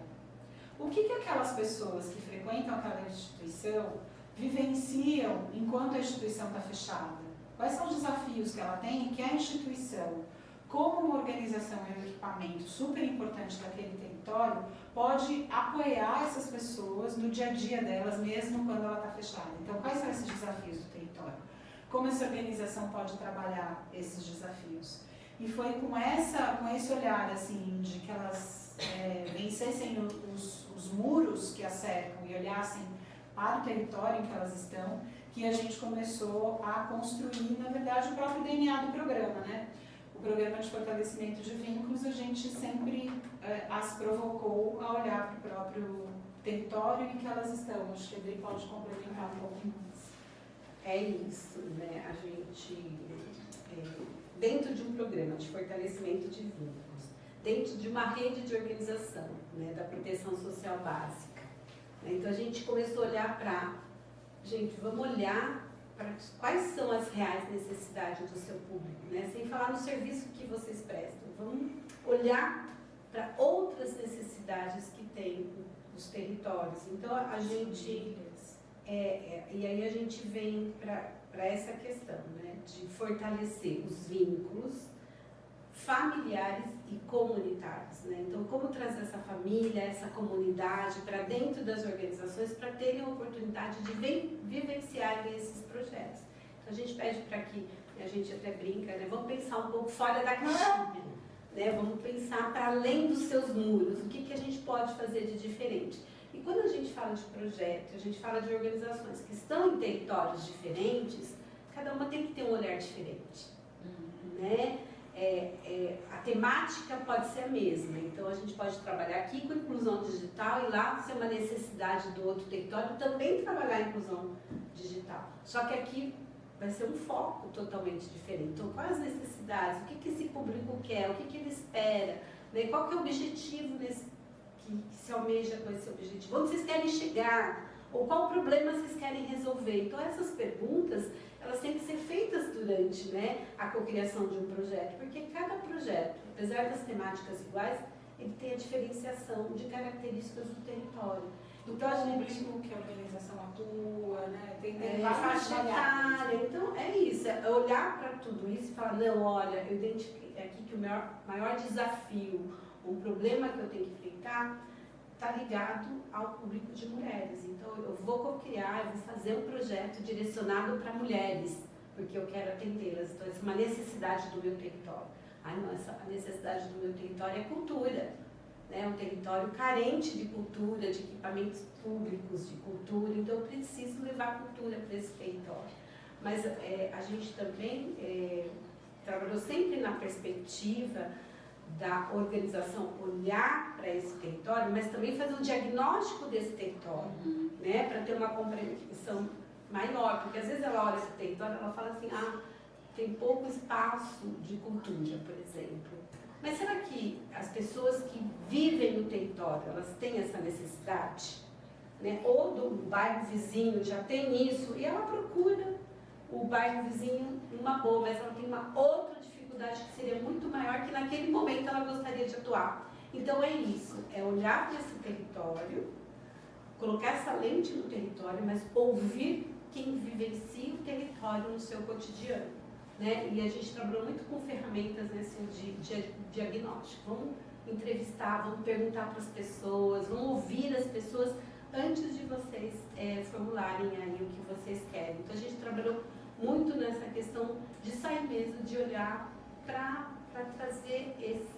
O que aquelas pessoas que frequentam aquela instituição vivenciam enquanto a instituição está fechada? Quais são os desafios que ela tem e que a instituição, como uma organização e um equipamento super importante daquele território, pode apoiar essas pessoas no dia a dia delas, mesmo quando ela está fechada? Então, quais são esses desafios do território? Como essa organização pode trabalhar esses desafios? E foi com esse olhar, assim, de que elas vencessem os muros que a cercam e olhassem para o território em que elas estão, que a gente começou a construir, na verdade, o próprio DNA do programa, né? O programa de fortalecimento de vínculos, a gente sempre as provocou a olhar para o próprio território em que elas estão. Acho que a Adri pode complementar um pouco mais. É isso, né? A gente, dentro de um programa de fortalecimento de vínculos, dentro de uma rede de organização, né, da proteção social básica, então a gente começou a olhar vamos olhar para quais são as reais necessidades do seu público, né? Sem falar no serviço que vocês prestam. Vamos olhar para outras necessidades que tem os territórios. Então a gente, e aí a gente vem para essa questão, né, de fortalecer os vínculos familiares e comunitários, né? Então, como trazer essa família, essa comunidade para dentro das organizações para terem a oportunidade de vivenciarem esses projetos. Então, a gente pede para que, a gente até brinca, né? Vamos pensar um pouco fora da caixinha, né? Vamos pensar para além dos seus muros, o que a gente pode fazer de diferente. E quando a gente fala de projeto, a gente fala de organizações que estão em territórios diferentes, cada uma tem que ter um olhar diferente, né? A temática pode ser a mesma, então a gente pode trabalhar aqui com inclusão digital e lá, se é uma necessidade do outro território, também trabalhar a inclusão digital. Só que aqui vai ser um foco totalmente diferente. Então, quais as necessidades, o que esse público quer, o que ele espera, né? Qual que é o objetivo que se almeja com esse objetivo, onde vocês querem chegar, ou qual problema vocês querem resolver. Então, essas perguntas, elas têm que ser feitas durante, né, a cocriação de um projeto, porque cada projeto, apesar das temáticas iguais, ele tem a diferenciação de características do território. Então, a público que a organização atua, né, tem faixa etária. Então, é isso, é olhar para tudo isso e falar, não, olha, eu identifiquei aqui que o maior desafio, um problema que eu tenho que enfrentar, está ligado ao público de mulheres. Então, eu vou co-criar, eu vou fazer um projeto direcionado para mulheres, porque eu quero atendê-las. Então, essa é uma necessidade do meu território. Ah, não, a necessidade do meu território é cultura. É um território carente de cultura, de equipamentos públicos de cultura, então eu preciso levar cultura para esse território. Mas a gente também trabalhou sempre na perspectiva da organização olhar para esse território, mas também fazer um diagnóstico desse território, né, para ter uma compreensão maior, porque às vezes ela olha esse território e ela fala assim, tem pouco espaço de cultura, por exemplo. Mas será que as pessoas que vivem no território, elas têm essa necessidade? Né? Ou do bairro vizinho já tem isso, e ela procura o bairro vizinho numa boa, mas ela tem uma outra dificuldade que seria muito maior, que naquele momento ela gostaria de atuar. Então é isso, é olhar para esse território, colocar essa lente no território, mas ouvir quem vivencia o território no seu cotidiano. Né? E a gente trabalhou muito com ferramentas nesse diagnóstico. Vamos entrevistar, vamos perguntar para as pessoas, vamos ouvir as pessoas antes de vocês formularem aí o que vocês querem. Então a gente trabalhou muito nessa questão de sair mesmo, de olhar para trazer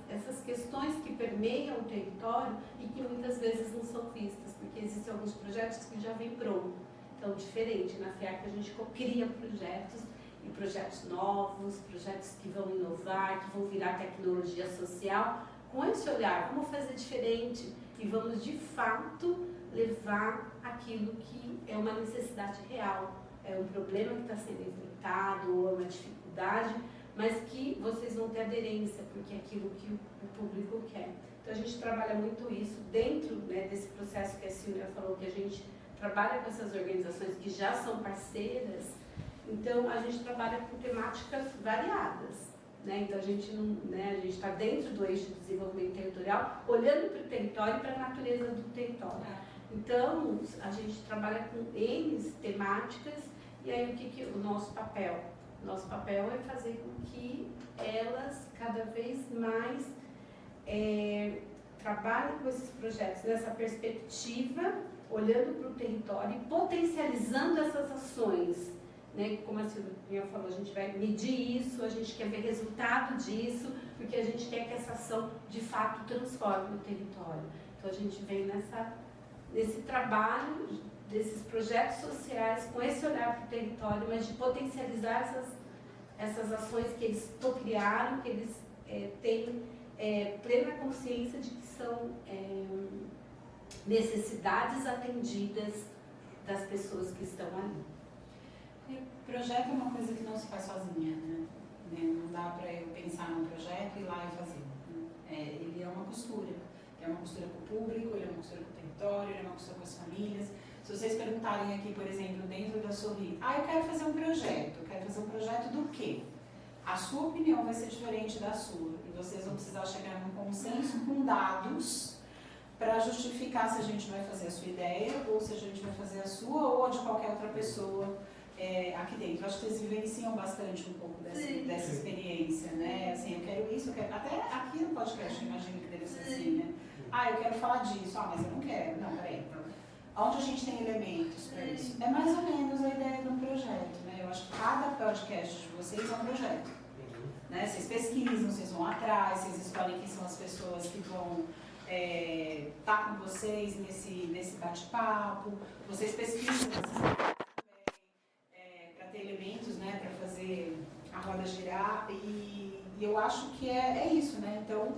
essas questões que permeiam o território e que muitas vezes não são vistas, porque existem alguns projetos que já vêm pronto. Então, diferente, na FIAC a gente cria projetos, e projetos novos, projetos que vão inovar, que vão virar tecnologia social, com esse olhar, vamos fazer diferente e vamos de fato levar aquilo que é uma necessidade real, é um problema que está sendo enfrentado, ou é uma dificuldade, mas que vocês vão ter aderência, porque é aquilo que o público quer. Então a gente trabalha muito isso dentro, né, desse processo que a Silvia falou, que a gente trabalha com essas organizações que já são parceiras. Então, a gente trabalha com temáticas variadas, né? Então, a gente está dentro do eixo de desenvolvimento territorial, olhando para o território e para a natureza do território. Então, a gente trabalha com N temáticas, e aí o que o nosso papel? O nosso papel é fazer com que elas cada vez mais trabalhem com esses projetos nessa perspectiva, olhando para o território e potencializando essas ações. Né? Como a Silvia falou, a gente vai medir isso, a gente quer ver resultado disso, porque a gente quer que essa ação de fato transforme o território. Então a gente vem nesse trabalho desses projetos sociais, com esse olhar para o território, mas de potencializar essas ações que eles criaram, que eles têm plena consciência de que são necessidades atendidas das pessoas que estão ali. E projeto é uma coisa que não se faz sozinha, né? Não dá para eu pensar num projeto e ir lá e fazer. Ele é uma costura. É uma costura com o público, ele é uma costura com o território, ele é uma costura com as famílias. Se vocês perguntarem aqui, por exemplo, dentro da Sorri, eu quero fazer um projeto. Eu quero fazer um projeto do quê? A sua opinião vai ser diferente da sua. E vocês vão precisar chegar num consenso com dados para justificar se a gente vai fazer a sua ideia, ou se a gente vai fazer a sua, ou a de qualquer outra pessoa aqui dentro. Acho que vocês vivenciam bastante um pouco dessa experiência, né? Assim, eu quero isso, eu quero... Até aqui no podcast, eu imagino que deve ser assim, né? Eu quero falar disso. Mas eu não quero. Não, peraí. Então, onde a gente tem elementos para isso? É mais ou menos a ideia de um projeto, né? Eu acho que cada podcast de vocês é um projeto. Né? Vocês pesquisam, vocês vão atrás, vocês escolhem quem são as pessoas que vão estar com vocês nesse bate-papo, vocês pesquisam, para ter elementos, né, para fazer a roda girar, e eu acho que é isso, né? Então,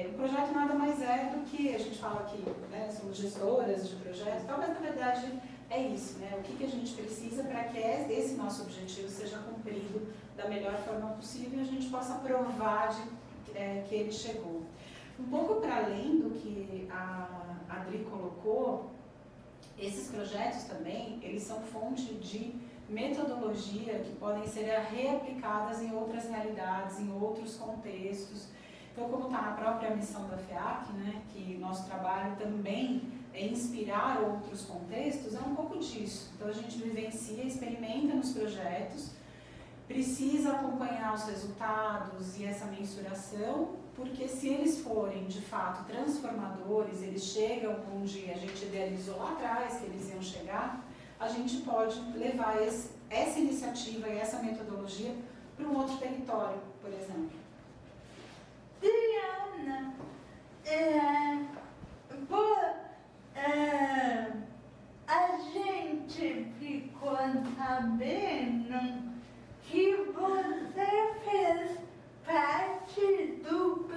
o projeto nada mais é do que, a gente fala aqui, né, somos gestoras de projetos, mas na verdade é isso, né? O que a gente precisa para que esse nosso objetivo seja cumprido da melhor forma possível e a gente possa provar que ele chegou. Um pouco para além do que a Adri colocou, esses projetos também, eles são fonte de metodologia que podem ser reaplicadas em outras realidades, em outros contextos. Então, como está na própria missão da FIAC, né, que nosso trabalho também é inspirar outros contextos, é um pouco disso. Então, a gente vivencia, experimenta nos projetos, precisa acompanhar os resultados e essa mensuração porque se eles forem de fato transformadores, eles chegam onde a gente idealizou lá atrás que eles iam chegar, a gente pode levar essa iniciativa e essa metodologia para um outro território, por exemplo. Diana, a gente ficou sabendo que você fez parte do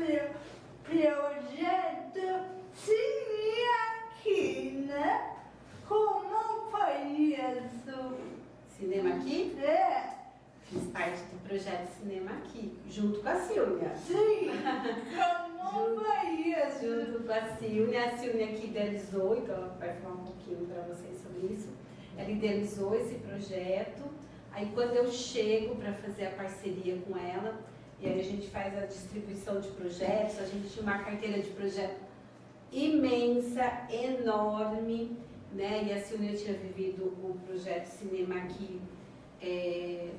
projeto Cine Aqui, né? Como foi isso? Cinema Aqui? Fiz parte do projeto Cinema Aqui, junto com a Silvia. Sim, como foi isso? Junto com a Silvia que idealizou, então ela vai falar um pouquinho para vocês sobre isso. Ela idealizou esse projeto, aí quando eu chego para fazer a parceria com ela, e aí a gente faz a distribuição de projetos, a gente tinha uma carteira de projeto imensa, enorme, né? E a Silvia tinha vivido o projeto Cinema Aqui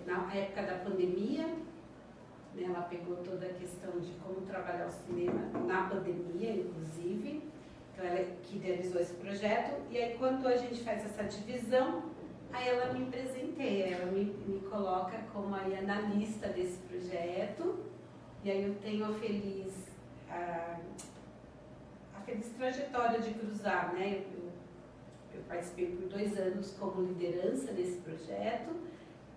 na época da pandemia, né? Ela pegou toda a questão de como trabalhar o cinema na pandemia, inclusive, então ela que idealizou esse projeto, e aí quando a gente faz essa divisão, aí ela me presenteia, ela me coloca como aí analista desse projeto, e aí eu tenho a feliz trajetória de cruzar, né? Eu participei por 2 anos como liderança desse projeto,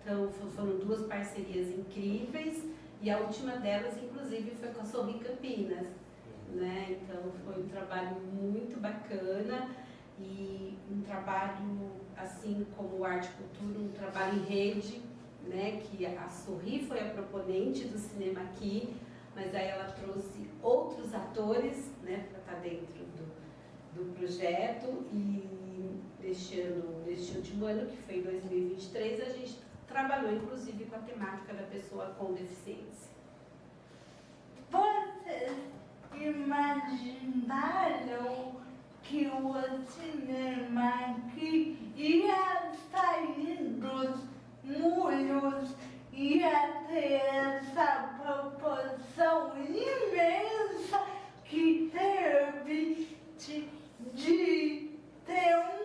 então foram 2 parcerias incríveis, e a última delas, inclusive, foi com a Sorri Campinas, né? Então foi um trabalho muito bacana, e um trabalho, assim como o Arte Cultura, um trabalho em rede, né? Que a Sorri foi a proponente do Cinema Aqui, mas aí ela trouxe outros atores, né, para estar dentro do projeto, e neste último ano, que foi em 2023, a gente trabalhou inclusive com a temática da pessoa com deficiência. Vocês imaginaram que o Cinema Aqui ia sair dos muros, ia ter essa proporção imensa que teve de ter um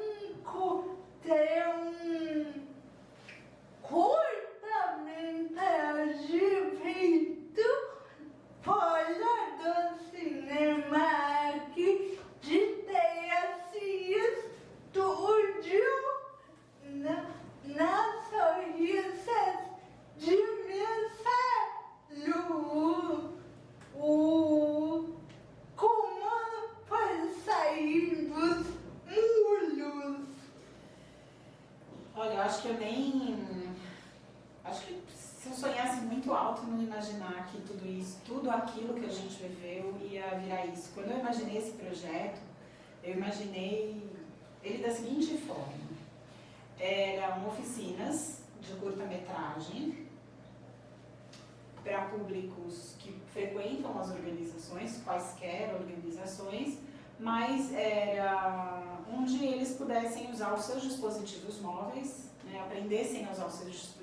curta-metragem feito fora do Cinema Aqui, de ter esse estúdio na Sorrisos de Marcelo. Como foi sair dos muros? Olha, eu acho que acho que se eu sonhasse muito alto, não imaginar que tudo isso, tudo aquilo que a gente viveu ia virar isso. Quando eu imaginei esse projeto, eu imaginei ele da seguinte forma. Eram oficinas de curta-metragem para públicos que frequentam as organizações, quaisquer organizações, mas era onde eles pudessem usar os seus dispositivos móveis, né, aprendessem a usar os seus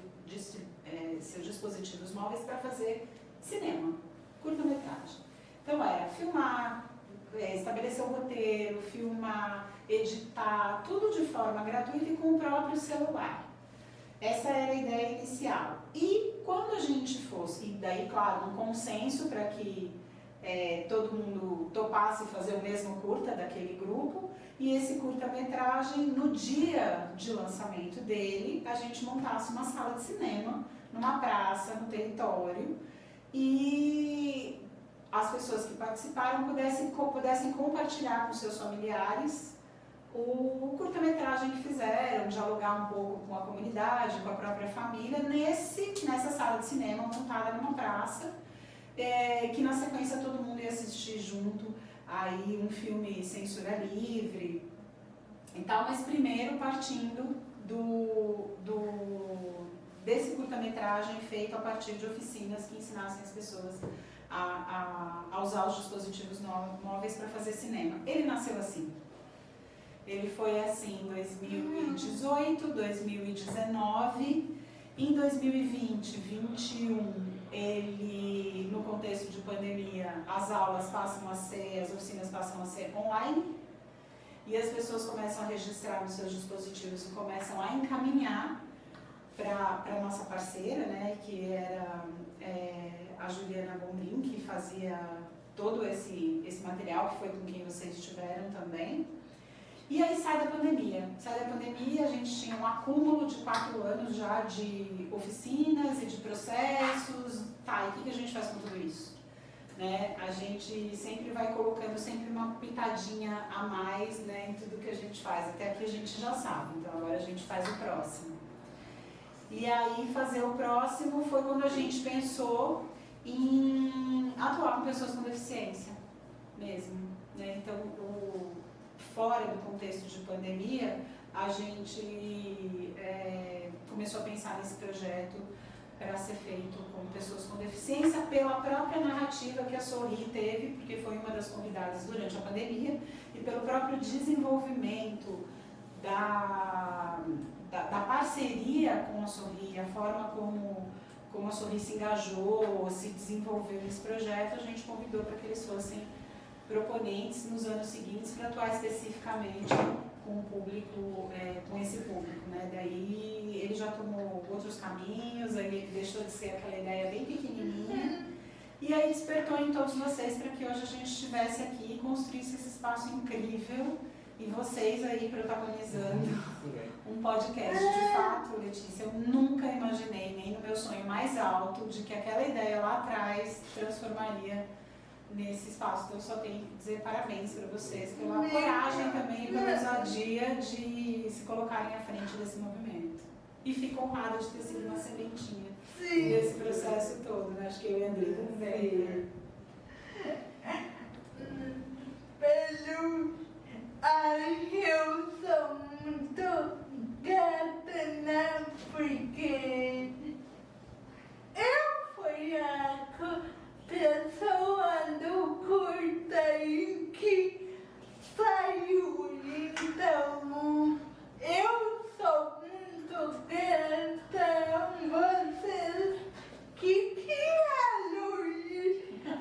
dispositivos móveis para fazer cinema, curta-metragem. Então era filmar, estabelecer o roteiro, filmar, editar, tudo de forma gratuita e com o próprio celular. Essa era a ideia inicial. E quando a gente fosse, e daí, claro, um consenso para que todo mundo topasse fazer o mesmo curta daquele grupo, e esse curta-metragem, no dia de lançamento dele, a gente montasse uma sala de cinema numa praça, no território, e as pessoas que participaram pudessem compartilhar com seus familiares o curta-metragem que fizeram, dialogar um pouco com a comunidade, com a própria família, nessa sala de cinema montada numa praça, que na sequência todo mundo ia assistir junto, aí um filme censura livre e tal, mas primeiro partindo desse curta-metragem feito a partir de oficinas que ensinassem as pessoas a usar os dispositivos móveis para fazer cinema. Ele nasceu assim. Ele foi assim em 2018, 2019, em 2020, 2021 ele, no contexto de pandemia, as aulas passam a ser, as oficinas passam a ser online, e as pessoas começam a registrar nos seus dispositivos e começam a encaminhar para a nossa parceira, né, que era a Juliana Gondrin, que fazia todo esse material, que foi com quem vocês estiveram também. E aí sai da pandemia. Sai da pandemia, a gente tinha um acúmulo de 4 anos já de oficinas e de processos. Tá, e o que a gente faz com tudo isso? Né? A gente sempre vai colocando sempre uma pitadinha a mais, né, em tudo que a gente faz. Até aqui a gente já sabe, então agora a gente faz o próximo. E aí fazer o próximo foi quando a gente pensou em atuar com pessoas com deficiência mesmo. Né? Então, fora do contexto de pandemia, a gente começou a pensar nesse projeto para ser feito com pessoas com deficiência pela própria narrativa que a Sorri teve, porque foi uma das convidadas durante a pandemia, e pelo próprio desenvolvimento da parceria com a Sorri, a forma como a Sorri se engajou, se desenvolveu nesse projeto, a gente convidou para que eles fossem proponentes nos anos seguintes para atuar especificamente com o público, com esse público, né? Daí ele já tomou outros caminhos, aí ele deixou de ser aquela ideia bem pequenininha e aí despertou em todos vocês para que hoje a gente estivesse aqui e construísse esse espaço incrível e vocês aí protagonizando um podcast. De fato, Letícia, eu nunca imaginei, nem no meu sonho mais alto, de que aquela ideia lá atrás transformaria nesse espaço. Então eu só tenho que dizer parabéns para vocês pela coragem também e pela ousadia de se colocarem à frente desse movimento. E fico honrada de ter sido uma sementinha desse processo todo, né? Acho que eu e a André também. Eu sou muito grata, né? Porque eu fui a pessoa do curso aí que saiu, então eu sou muito grata a vocês que criaram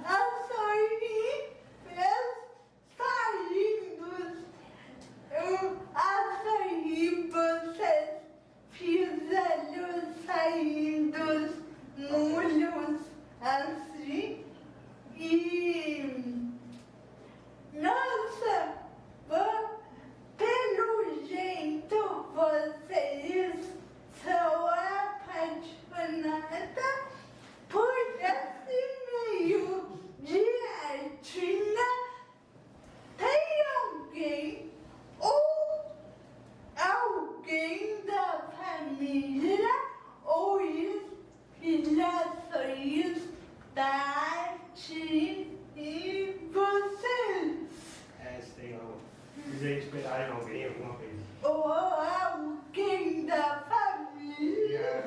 a Sorri saindo. A Sorri vocês fizeram saindo muitos assim. E nossa, pelo jeito vocês são apaixonadas por esse meio de arte, né? Tem alguém ou alguém da família ou inspirações da arte e vocês? Se tem quiser inspirar em alguém, alguma coisa. Ou alguém da família?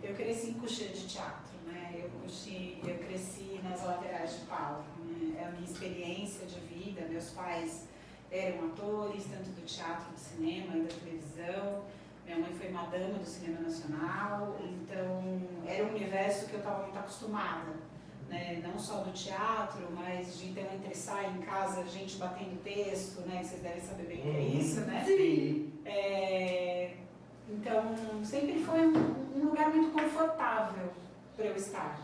Eu cresci em Cuxê de teatro, né? Eu cresci nas laterais de palco, né? É a minha experiência de vida. Meus pais eram atores, tanto do teatro, do cinema e da televisão. Minha mãe foi madama do cinema nacional, então era um universo que eu estava muito acostumada, né? Não só do teatro, mas de ter um entre-sai em casa, gente batendo texto, né? Vocês devem saber bem o que é isso, né? Sim. Então, sempre foi um lugar muito confortável para eu estar.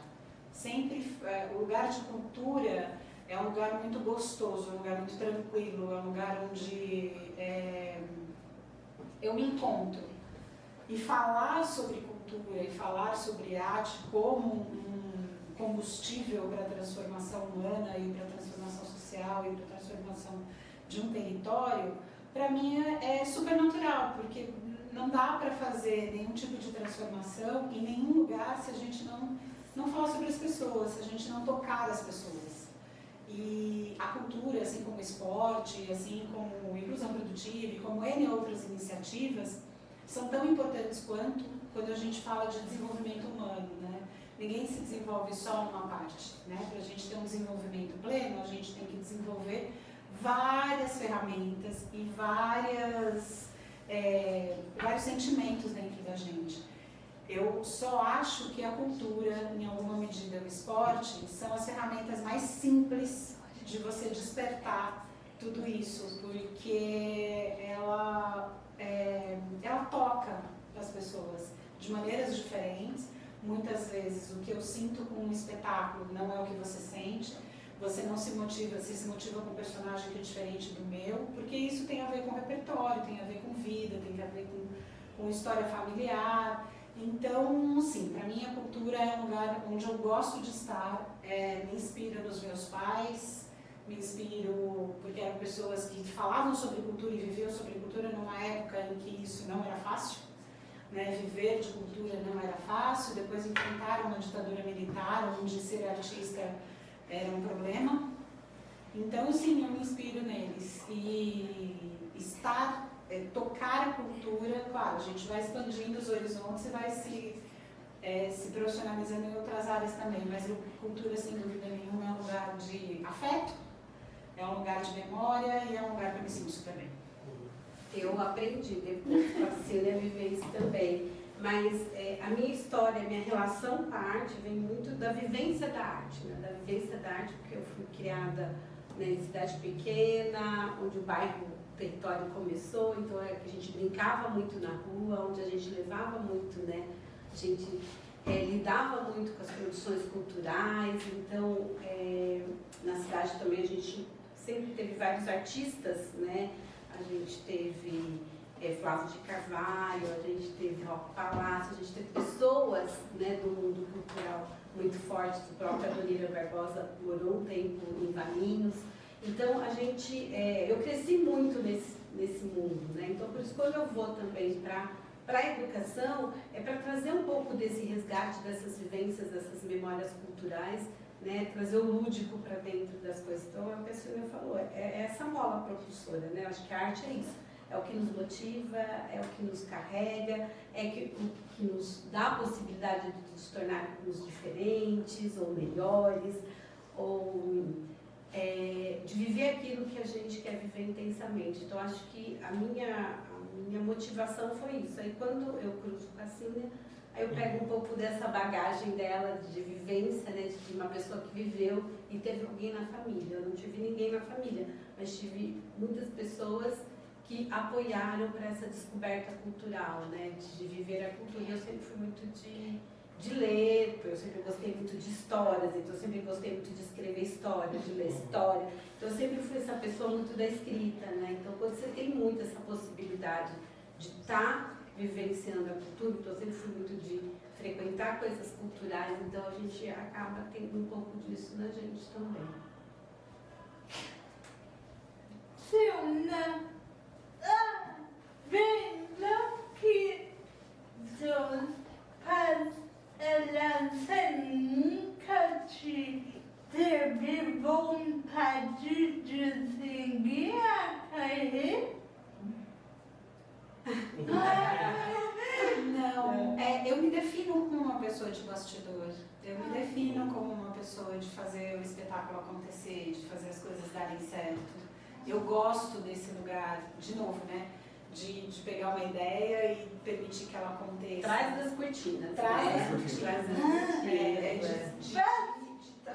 Sempre, o lugar de cultura é um lugar muito gostoso, é um lugar muito tranquilo, é um lugar onde eu me encontro. E falar sobre cultura e falar sobre arte como um combustível para a transformação humana e para a transformação social e para a transformação de um território, para mim é super natural, porque não dá para fazer nenhum tipo de transformação em nenhum lugar se a gente não falar sobre as pessoas, se a gente não tocar as pessoas. E a cultura, assim como o esporte, assim como a inclusão produtiva e como N outras iniciativas, são tão importantes quanto quando a gente fala de desenvolvimento humano, né? Ninguém se desenvolve só numa parte, né? Para a gente ter um desenvolvimento pleno, a gente tem que desenvolver várias ferramentas e várias vários sentimentos dentro da gente. Eu só acho que a cultura, em alguma medida o esporte, são as ferramentas mais simples de você despertar tudo isso, porque ela toca as pessoas de maneiras diferentes. Muitas vezes o que eu sinto com um espetáculo não é o que você sente. Você não se motiva, você se motiva com um personagem que é diferente do meu, porque isso tem a ver com repertório, tem a ver com vida, tem a ver com história familiar. Então, sim, para mim a cultura é um lugar onde eu gosto de estar, me inspiro nos meus pais, me inspiro porque eram pessoas que falavam sobre cultura e viviam sobre cultura numa época em que isso não era fácil, né? Viver de cultura não era fácil, depois enfrentaram uma ditadura militar onde ser artista era um problema. Então, sim, eu me inspiro neles. E tocar a cultura, claro, a gente vai expandindo os horizontes e vai se profissionalizando em outras áreas também, mas a cultura, sem dúvida nenhuma, é um lugar de afeto, é um lugar de memória e é um lugar que eu me sinto super bem. Eu aprendi depois com a Cília a viver isso também, mas a minha história, a minha relação com a arte vem muito da vivência da arte, né? Da vivência da arte, porque eu fui criada em cidade pequena, onde o bairro, o território começou, então a gente brincava muito na rua, onde a gente levava muito, né? A gente lidava muito com as produções culturais, então na cidade também a gente sempre teve vários artistas, né? A gente teve Flávio de Carvalho, a gente teve Roque Palácio, a gente teve pessoas, né, do mundo cultural muito fortes, o próprio Adoniran Barbosa morou um tempo em Valinhos. Então eu cresci muito nesse mundo, né? Então por isso quando eu vou também para a educação, é para trazer um pouco desse resgate dessas vivências, dessas memórias culturais, né? Trazer o lúdico para dentro das coisas. Então a pessoa falou, é essa mola propulsora, né? Eu acho que a arte é isso. É o que nos motiva, é o que nos carrega, é o que nos dá a possibilidade de nos tornarmos diferentes ou melhores, ou de viver aquilo que a gente quer viver intensamente. Então, acho que a minha motivação foi isso. Aí, quando eu cruzo com a Cília, aí eu pego um pouco dessa bagagem dela de vivência, né, de uma pessoa que viveu e teve alguém na família. Eu não tive ninguém na família, mas tive muitas pessoas que apoiaram para essa descoberta cultural, né, de viver a cultura. Eu sempre fui muito de ler, eu sempre gostei muito de histórias, então eu sempre gostei muito de escrever história, de ler história. Então eu sempre fui essa pessoa muito da escrita, né? Então quando você tem muito essa possibilidade de estar vivenciando a cultura, então eu sempre fui muito de frequentar coisas culturais, então a gente acaba tendo um pouco disso na gente também. Silna, vendo que seus pais, ela nunca teve vontade de seguir a carreira? Não, eu me defino como uma pessoa de bastidor. Eu me defino como uma pessoa de fazer o espetáculo acontecer, de fazer as coisas darem certo. Eu gosto desse lugar, de novo, né? De pegar uma ideia e permitir que ela aconteça. Traz das cortinas. Traz né? das cortinas. Traz das cortinas. De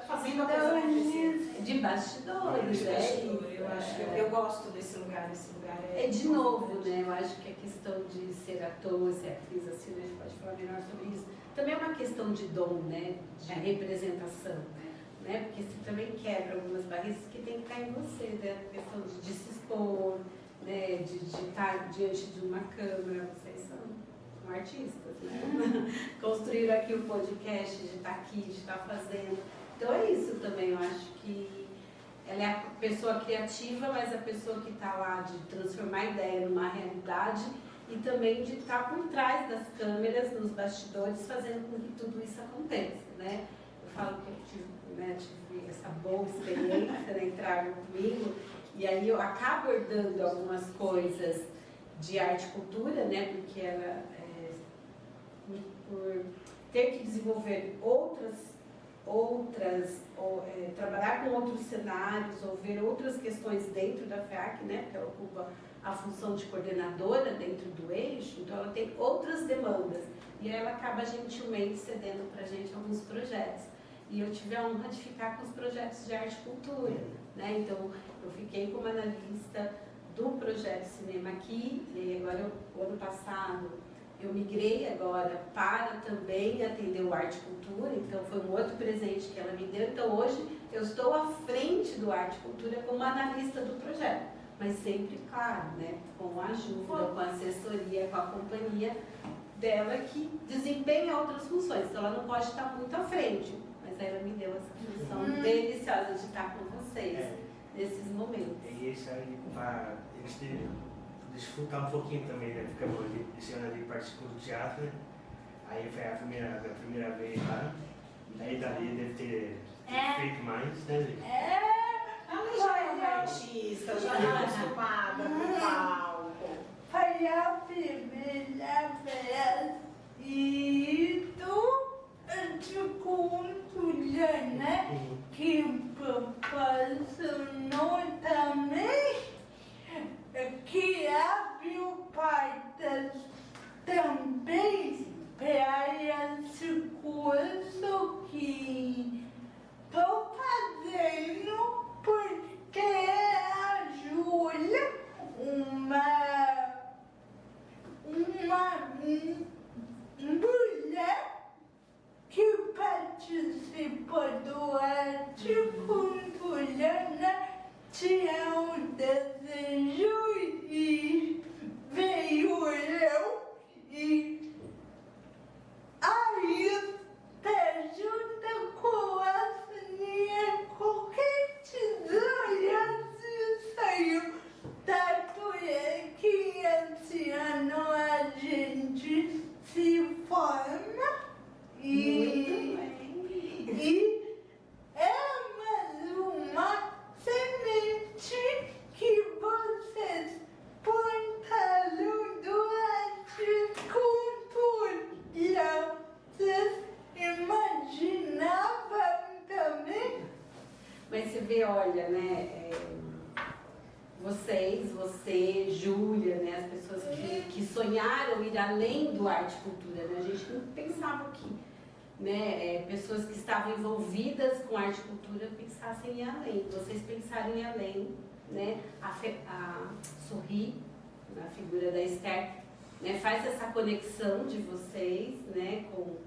fazendo a coisa acontecer. De bastidores, De bastidor, eu acho que eu gosto desse lugar. Esse lugar de novo, né? Eu acho que a questão de ser ator, ser atriz, assim, a gente pode falar melhor sobre isso. Também é uma questão de dom, né? De representação, né? Porque você também quebra algumas barreiras que tem que estar em você, né? A questão de se expor, né? De estar diante de uma câmera. Vocês são artistas, né? Construíram aqui o podcast, de estar aqui, de estar fazendo. Então é isso também, eu acho que ela é a pessoa criativa, mas a pessoa que está lá de transformar a ideia numa realidade e também de estar por trás das câmeras, nos bastidores, fazendo com que tudo isso aconteça, né? Eu falo que eu tive essa boa experiência, né, entraram comigo, e aí eu acabo herdando algumas coisas de arte e cultura, né? Porque ela, por ter que desenvolver outras trabalhar com outros cenários ou ver outras questões dentro da FEAC, né, porque ela ocupa a função de coordenadora dentro do eixo, então ela tem outras demandas e aí ela acaba gentilmente cedendo para a gente alguns projetos. E eu tive a honra de ficar com os projetos de arte e cultura, né? Então eu fiquei como analista do projeto Cinema Aqui, e aí agora o ano passado eu migrei agora para também atender o Arte e Cultura, então foi um outro presente que ela me deu. Então hoje eu estou à frente do Arte e Cultura como analista do projeto, mas sempre, claro, né, com a ajuda, com a assessoria, com a companhia dela que desempenha outras funções. Então ela não pode estar muito à frente, mas ela me deu essa função deliciosa de estar com vocês nesses momentos. E isso aí, para a gente desfrutar um pouquinho também, né? Ficamos ali, esse ano ali participando do teatro, né? Aí foi a primeira vez lá. Aí dali deve ter feito mais, né, Lili? Ela já é uma artista, já está acostumada com o palco. Foi a primeira vez e de cultura, né? Que proporcionou também que abriu portas também para esse curso que estou fazendo porque a Júlia, uma mulher que participou do Arte Cultura, né? Tinha um desejo e veio eu e aí junto com a minha concretizadora saiu. Tanto é que esse ano a gente se forma e é mais uma semente que vocês plantaram durante cultura. Vocês imaginavam também? Mas você vê, olha, né, você, Júlia, né, as pessoas que sonharam ir além do arte e cultura, né, a gente não pensava que, né, pessoas que estavam envolvidas com arte e cultura pensassem em ir além, vocês pensaram em ir além, né, a Sorri, a figura da Esther, né, faz essa conexão de vocês, né, com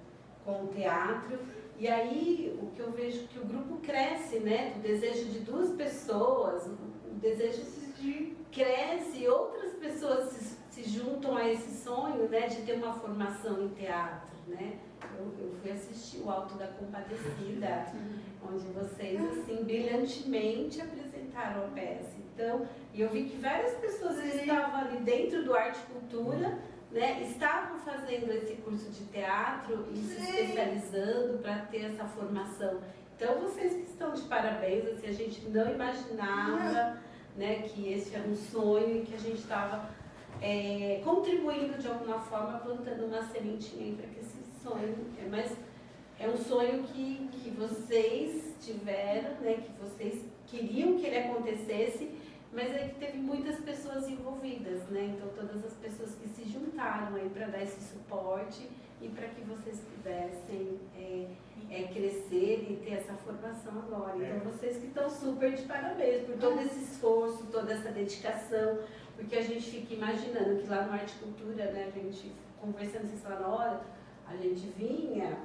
o teatro. E aí, o que eu vejo que o grupo cresce, né? Do desejo de duas pessoas, o desejo cresce e outras pessoas se juntam a esse sonho, né? De ter uma formação em teatro, né? Eu fui assistir o Alto da Compadecida, onde vocês, assim, brilhantemente apresentaram a peça. Então, e eu vi que várias pessoas que estavam ali dentro do Arte e Cultura, né, estavam fazendo esse curso de teatro e se especializando para ter essa formação. Então, vocês que estão de parabéns, assim, a gente não imaginava, né, que esse era um sonho e que a gente estava contribuindo de alguma forma, plantando uma sementinha para que esse sonho, mas é um sonho que vocês tiveram, né, que vocês queriam que ele acontecesse, mas é que teve muitas pessoas envolvidas, né? Então todas as pessoas que se juntaram aí para dar esse suporte e para que vocês pudessem crescer e ter essa formação agora. Então vocês que estão super de parabéns por todo esse esforço, toda essa dedicação, porque a gente fica imaginando que lá no Arte e Cultura, né, a gente conversando, vocês falaram, olha, a gente vinha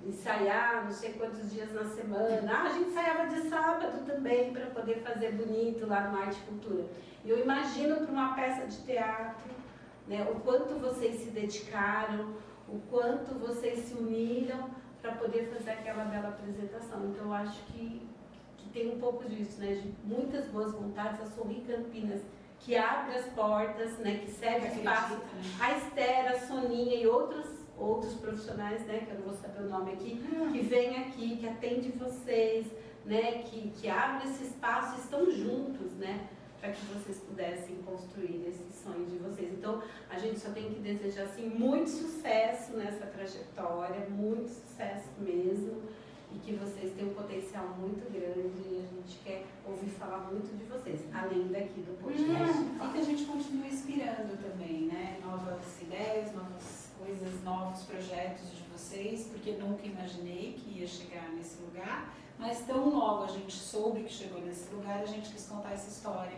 ensaiar não sei quantos dias na semana. A gente ensaiava de sábado também para poder fazer bonito lá no Arte e Cultura. E eu imagino para uma peça de teatro, né, o quanto vocês se dedicaram, o quanto vocês se uniram para poder fazer aquela bela apresentação. Então eu acho que tem um pouco disso, né, de muitas boas vontades, a Sorri Campinas, que abre as portas, né, que cede espaço, a Esther, a Soninha e outros profissionais, né, que eu não vou saber o nome aqui, que vêm aqui, que atendem vocês, né, que abrem esse espaço, estão juntos, né, para que vocês pudessem construir esse sonho de vocês. Então, a gente só tem que desejar, assim, muito sucesso nessa trajetória, muito sucesso mesmo, e que vocês têm um potencial muito grande e a gente quer ouvir falar muito de vocês, além daqui do podcast. E que a gente continue inspirando também, né? Novas ideias, novas coisas, novos projetos de vocês, porque nunca imaginei que ia chegar nesse lugar, mas tão logo a gente soube que chegou nesse lugar, a gente quis contar essa história.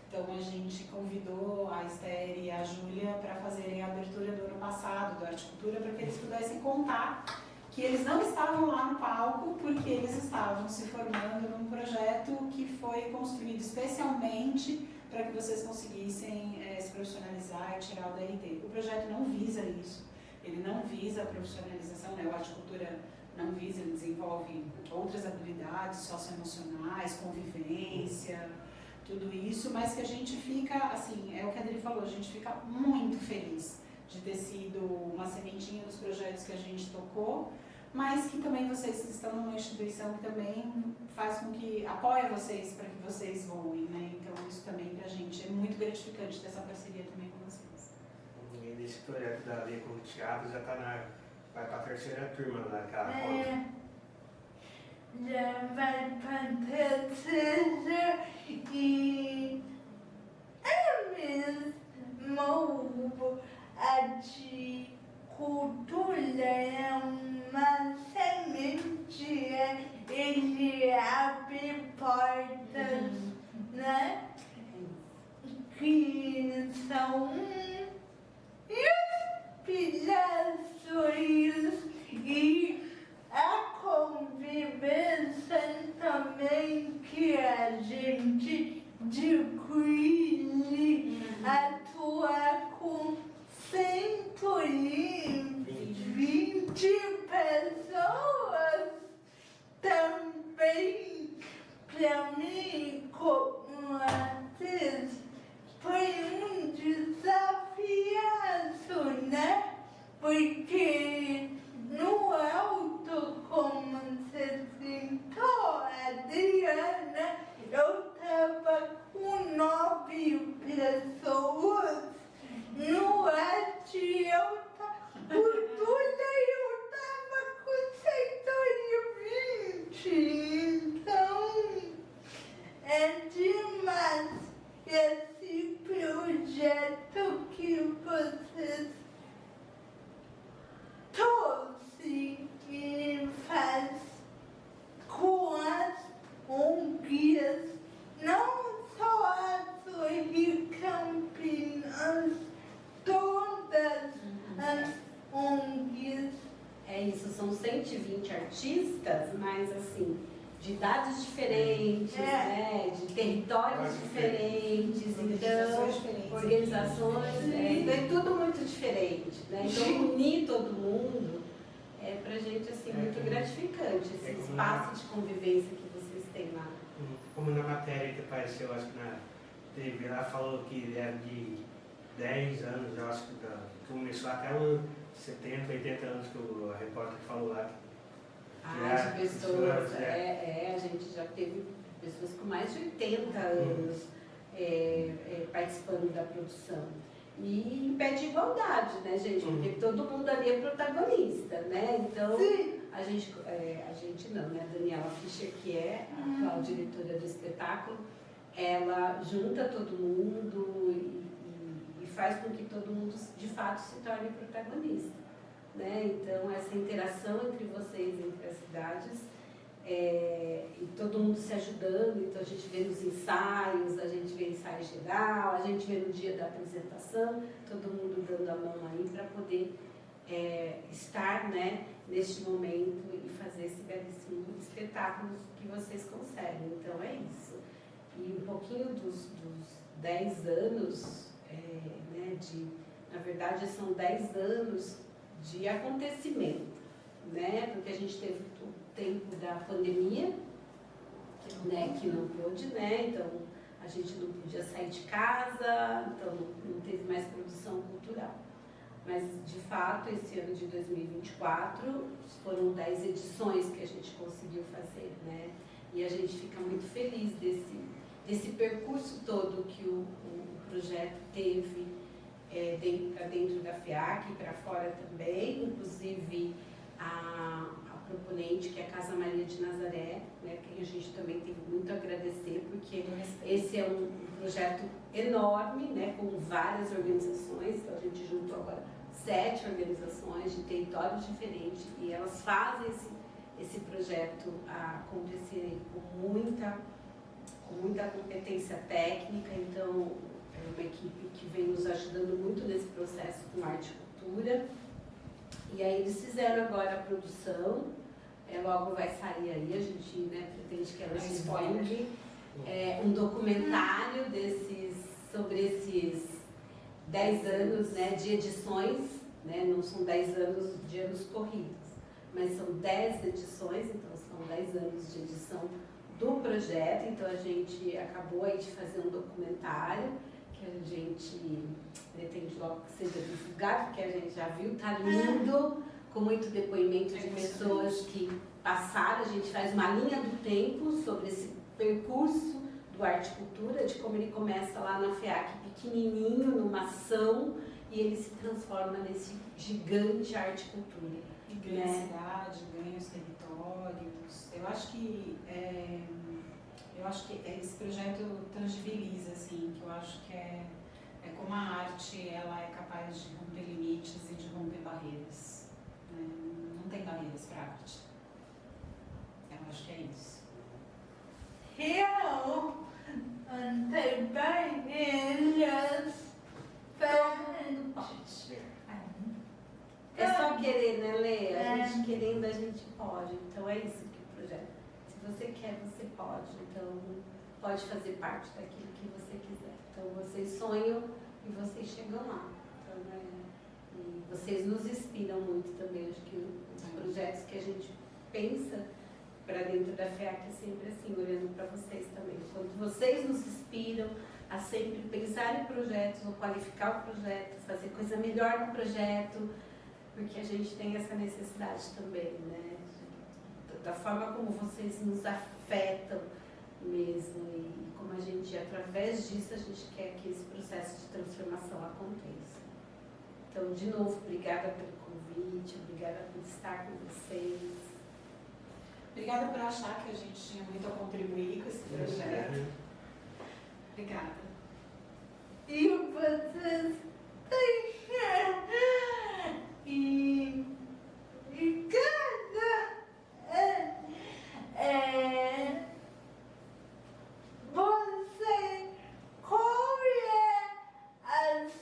Então a gente convidou a Esther e a Júlia para fazerem a abertura do ano passado do Arte Cultura, para que eles pudessem contar que eles não estavam lá no palco porque eles estavam se formando num projeto que foi construído especialmente para que vocês conseguissem se profissionalizar e tirar o DRT. O projeto não visa isso, ele não visa a profissionalização, né? O Arte Cultura não visa, ele desenvolve outras habilidades socioemocionais, convivência, tudo isso, mas que a gente fica, assim, é o que a Adri falou, a gente fica muito feliz de ter sido uma sementinha dos projetos que a gente tocou, mas que também vocês estão numa instituição que também faz com que apoia vocês para que vocês voem, né? Então isso também pra gente é muito gratificante ter essa parceria também com vocês. E nesse projeto da Lei com o Teatro já vai para a terceira turma naquela Já vai para terceira e é mesmo arte cultura é uma semente, ele abre portas, né? Que são inspirações e a convivência também que a gente adquire, atuar com 120 pessoas também, para mim, como atriz, foi um desafiaço, né? Porque no alto, como você citou, Adriana, eu estava com 9 pessoas. No arte eu estava cultura eu estava com 120. Então é demais esse projeto que vocês trouxe e faz com as ONGs, não só as de Campinas, todas as ONGs. É isso, são 120 artistas, mas assim, de idades diferentes, né? De territórios diferentes, então, organizações, então é tudo muito diferente, né? Então unir todo mundo é pra gente assim, muito gratificante, esse espaço de convivência que vocês têm lá. Como na matéria que apareceu, acho que na TV lá, falou que era de 10 anos, eu acho que começou até os 70, 80 anos que o repórter falou lá. De pessoas, a gente já teve pessoas com mais de 80 anos participando da produção. E em pé de igualdade, né, gente? Porque todo mundo ali é protagonista, né? Então, a gente não, né? A Daniela Fischer, que é a atual diretora do espetáculo, ela junta todo mundo e faz com que todo mundo, de fato, se torne protagonista. Né? Então, essa interação entre vocês, entre as cidades, e todo mundo se ajudando. Então, a gente vê nos ensaios, a gente vê ensaio geral, a gente vê no dia da apresentação, todo mundo dando a mão aí para poder estar, né, neste momento e fazer esse belíssimo espetáculo que vocês conseguem. Então, é isso. E um pouquinho dos 10 anos, né, na verdade, são 10 anos de acontecimento, né? Porque a gente teve o tempo da pandemia, né? Que não pôde, né? Então a gente não podia sair de casa, então não teve mais produção cultural. Mas de fato, esse ano de 2024 foram 10 edições que a gente conseguiu fazer, né? E a gente fica muito feliz desse percurso todo que o projeto teve. Dentro da FEAC e para fora também, inclusive a proponente, que é a Casa Maria de Nazaré, né, que a gente também tem muito a agradecer, porque esse é um projeto enorme, né, com várias organizações, então a gente juntou agora 7 organizações de territórios diferentes e elas fazem esse projeto acontecer com muita competência técnica, então é uma equipe que vem nos ajudando muito nesse processo com arte e cultura. E aí eles fizeram agora a produção, logo vai sair aí, a gente, né, pretende que ela divulgue um documentário sobre esses 10 anos, né, de edições, né, não são 10 anos de anos corridos, mas são 10 edições, então são 10 anos de edição do projeto, então a gente acabou aí de fazer um documentário que a gente pretende logo que seja divulgado, porque a gente já viu, tá lindo, com muito depoimento de pessoas que passaram, a gente faz uma linha do tempo sobre esse percurso do Arte e Cultura, de como ele começa lá na FEAC pequenininho, numa ação, e ele se transforma nesse gigante Arte e Cultura. E ganha a cidade, ganha os territórios. Eu acho que esse projeto tangibiliza, assim, que eu acho que é como a arte ela é capaz de romper limites e de romper barreiras. Né? Não tem barreiras para a arte. Eu acho que é isso. Eu não tem barreiras para É só querer, né, Lê? A gente querendo, a gente pode. Então é isso que o projeto. Se você quer, você pode. Então pode fazer parte daquilo que você quiser. Então vocês sonham e vocês chegam lá. Então, e vocês nos inspiram muito também. Acho que os projetos que a gente pensa para dentro da FEAC é sempre assim, olhando para vocês também. Quando vocês nos inspiram a sempre pensar em projetos, ou qualificar o projeto, fazer coisa melhor no projeto, porque a gente tem essa necessidade também, né? Da forma como vocês nos afetam mesmo e como a gente, através disso, a gente quer que esse processo de transformação aconteça. Então, de novo, obrigada pelo convite, obrigada por estar com vocês. Obrigada por achar que a gente tinha muito a contribuir com esse projeto. Obrigada. E vocês e cada você colhe as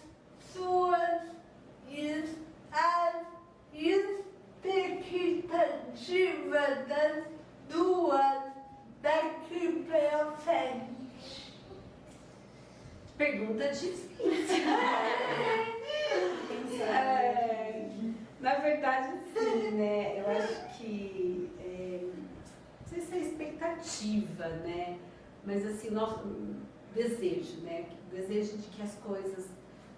suas as expectativas das duas daqui para frente. Pergunta difícil. Na verdade, sim, né? Eu acho que não sei se é expectativa, né? Mas assim, nosso desejo, né? Desejo de que as coisas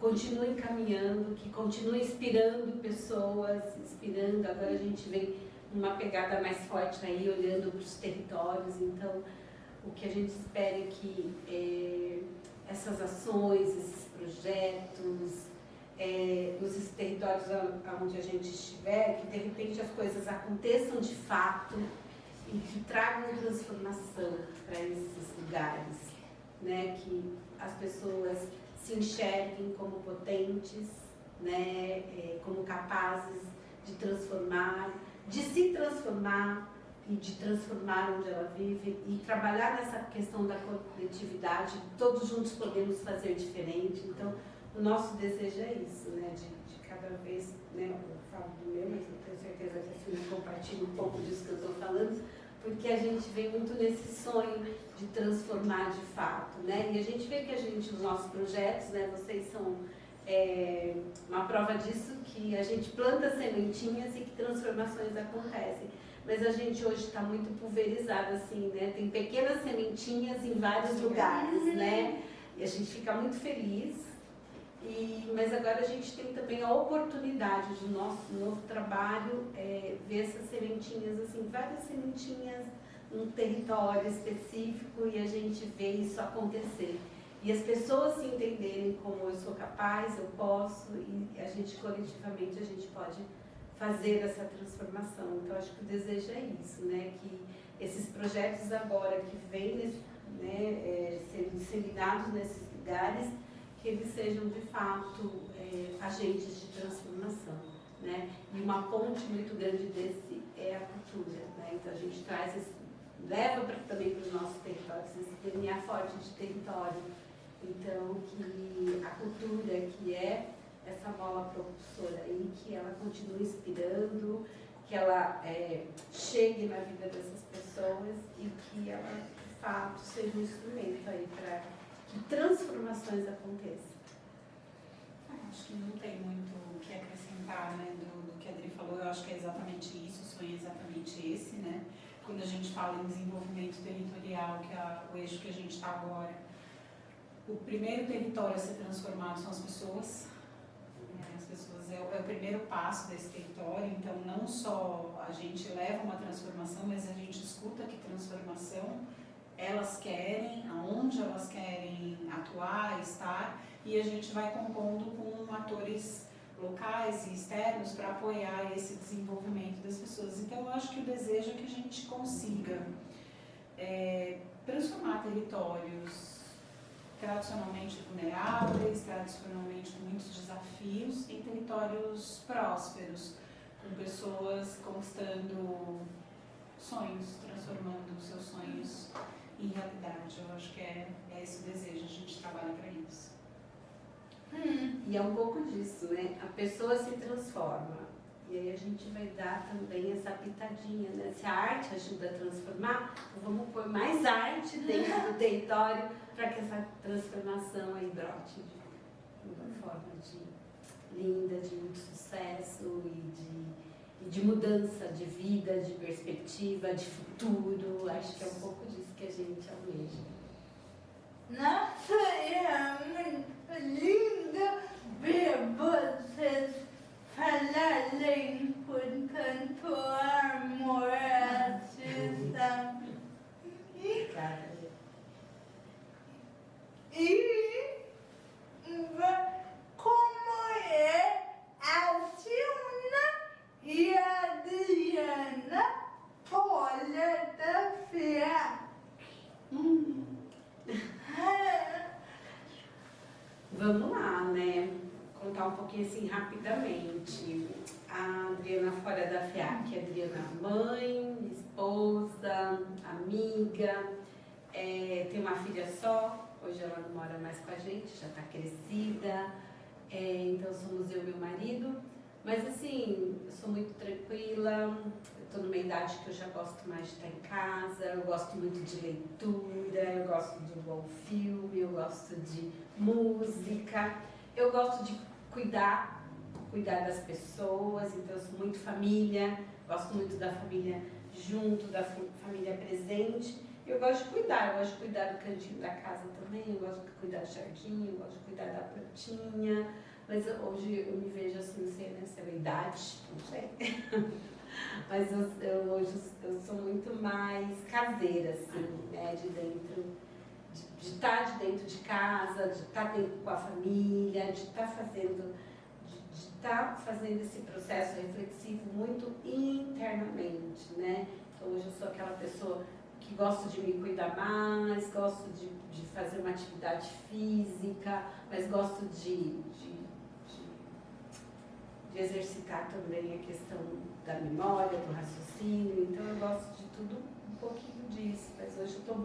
continuem caminhando, que continuem inspirando pessoas, inspirando. Agora a gente vem numa pegada mais forte aí, olhando para os territórios. Então, o que a gente espera é que essas ações, esses projetos, nos territórios onde a gente estiver, que de repente as coisas aconteçam de fato e que tragam transformação para esses lugares, né? Que as pessoas se enxerguem como potentes, né? Como capazes de transformar, de se transformar e de transformar onde ela vive e trabalhar nessa questão da coletividade. Todos juntos podemos fazer diferente. Então, o nosso desejo é isso, né? De cada vez, né? Eu falo do meu, mas eu tenho certeza que a Silvia compartilha um pouco disso que eu estou falando, porque a gente vem muito nesse sonho de transformar de fato, né? E a gente vê que os nossos projetos, né? Vocês são uma prova disso, que a gente planta sementinhas e que transformações acontecem. Mas a gente hoje está muito pulverizado, assim, né? Tem pequenas sementinhas em vários lugares, né? E a gente fica muito feliz. Mas agora a gente tem também a oportunidade de nosso novo trabalho ver essas sementinhas, assim, várias sementinhas num território específico e a gente vê isso acontecer. E as pessoas se entenderem como eu sou capaz, eu posso, e a gente coletivamente a gente pode fazer essa transformação. Então, acho que o desejo é isso, né? Que esses projetos agora que vêm, né, sendo disseminados nesses lugares, que eles sejam de fato agentes de transformação, né? E uma ponte muito grande desse é a cultura, né? Então a gente traz leva também para os nossos territórios esse DNA forte de território. Então que a cultura, que é essa mola propulsora aí, que ela continue inspirando, que ela chegue na vida dessas pessoas e que ela de fato seja um instrumento aí para que transformações aconteçam. Acho que não tem muito o que acrescentar, né, do que a Adri falou. Eu acho que é exatamente isso, o sonho é exatamente esse, né? Quando a gente fala em desenvolvimento territorial, que é o eixo que a gente está agora, o primeiro território a ser transformado são as pessoas. As pessoas é o primeiro passo desse território, então não só a gente leva uma transformação, mas a gente escuta que transformação elas querem, aonde elas querem atuar, estar, e a gente vai compondo com atores locais e externos para apoiar esse desenvolvimento das pessoas. Então, eu acho que o desejo é que a gente consiga transformar territórios tradicionalmente vulneráveis, tradicionalmente com muitos desafios, em territórios prósperos, com pessoas conquistando sonhos, transformando seus sonhos em realidade. Eu acho que é esse o desejo, a gente trabalha para isso. E é um pouco disso, né? A pessoa se transforma. E aí a gente vai dar também essa pitadinha, né? Se a arte ajuda a transformar, então vamos pôr mais arte dentro do território para que essa transformação aí brote de uma forma linda, de muito sucesso e de mudança de vida, de perspectiva, de futuro. Acho que é um pouco disso que a gente almeja. Nossa, é muito lindo ver vocês falarem com tanto amor assim, sabe? Obrigada. E como é a Silna e a Adriana Folha da FEA? Vamos lá, né? Contar um pouquinho assim rapidamente. A Adriana fora da FEAC, a Adriana mãe, esposa, amiga, tem uma filha só, hoje ela não mora mais com a gente, já está crescida, então somos eu e meu marido. Mas assim, eu sou muito tranquila, estou numa idade que eu já gosto mais de estar em casa, eu gosto muito de leitura, eu gosto de um bom filme, eu gosto de música, eu gosto de cuidar das pessoas, então eu sou muito família, gosto muito da família junto, da família presente. Eu gosto de cuidar do cantinho da casa também, eu gosto de cuidar do jardim, eu gosto de cuidar da plantinha. Mas hoje eu me vejo assim, não sei, né, se é a idade, não sei. Mas hoje eu sou muito mais caseira, assim, né, de estar de dentro de casa, de estar dentro com a família, de estar fazendo esse processo reflexivo muito internamente, né? Então hoje eu sou aquela pessoa que gosto de me cuidar mais, gosto de fazer uma atividade física, mas gosto de exercitar também a questão da memória, do raciocínio, então eu gosto de tudo um pouquinho disso, mas hoje eu estou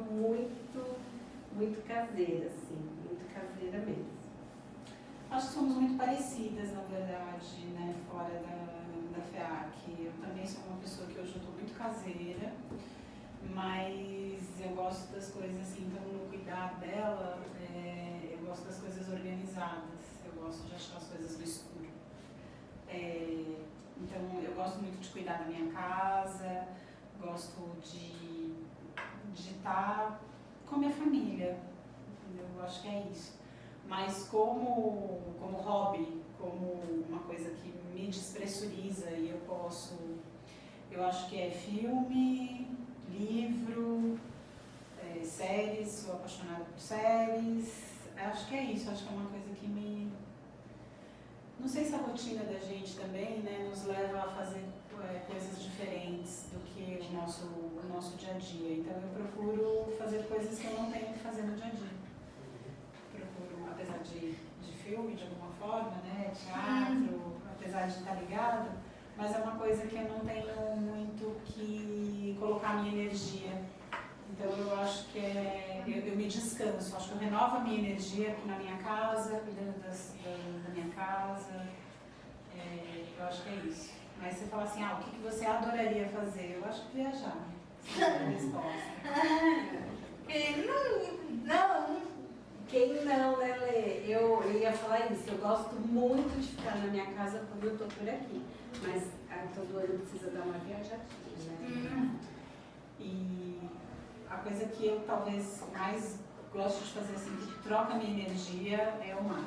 muito caseira, assim, muito caseira mesmo. Acho que somos muito parecidas, na verdade, né, fora da FEAC. Eu também sou uma pessoa que hoje eu estou muito caseira, mas eu gosto das coisas assim, então no cuidar dela, eu gosto das coisas organizadas, eu gosto de achar as coisas no escuro. Então eu gosto muito de cuidar da minha casa, gosto de estar com a minha família, entendeu? Eu acho que é isso. Mas como hobby, como uma coisa que me despressuriza e eu acho que é filme, livro, séries, sou apaixonada por séries, acho que é isso, acho que é uma coisa que me não sei se a rotina da gente também, né, nos leva a fazer coisas diferentes do que o nosso dia a dia. Então eu procuro fazer coisas que eu não tenho que fazer no dia a dia. Procuro, apesar de filme, de alguma forma, né, teatro, apesar de estar ligado, mas é uma coisa que eu não tenho muito que colocar a minha energia. Então eu acho que eu me descanso, acho que eu renovo a minha energia aqui na minha casa, cuidando da minha casa. Eu acho que é isso. Mas você fala assim, o que você adoraria fazer? Eu acho que viajar. Essa é a resposta. Quem não, né, Lê? Eu ia falar isso, eu gosto muito de ficar na minha casa quando eu tô por aqui. Mas todo ano precisa dar uma viajadinha, né? E a coisa que eu talvez mais gosto de fazer, assim, que troca minha energia, é o mar.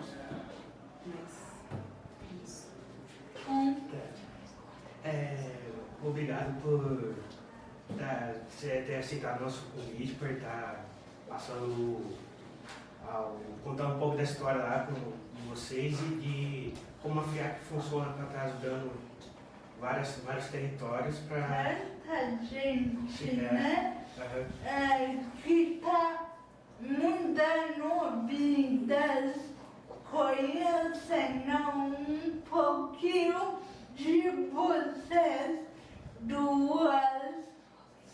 Mas, isso. Obrigado por ter aceitado nosso convite, por estar contar um pouco da história lá com vocês e de como a FEAC funciona para estar ajudando vários territórios para... Tanta gente, né? Que está mudando vidas, conhecendo um pouquinho de vocês duas.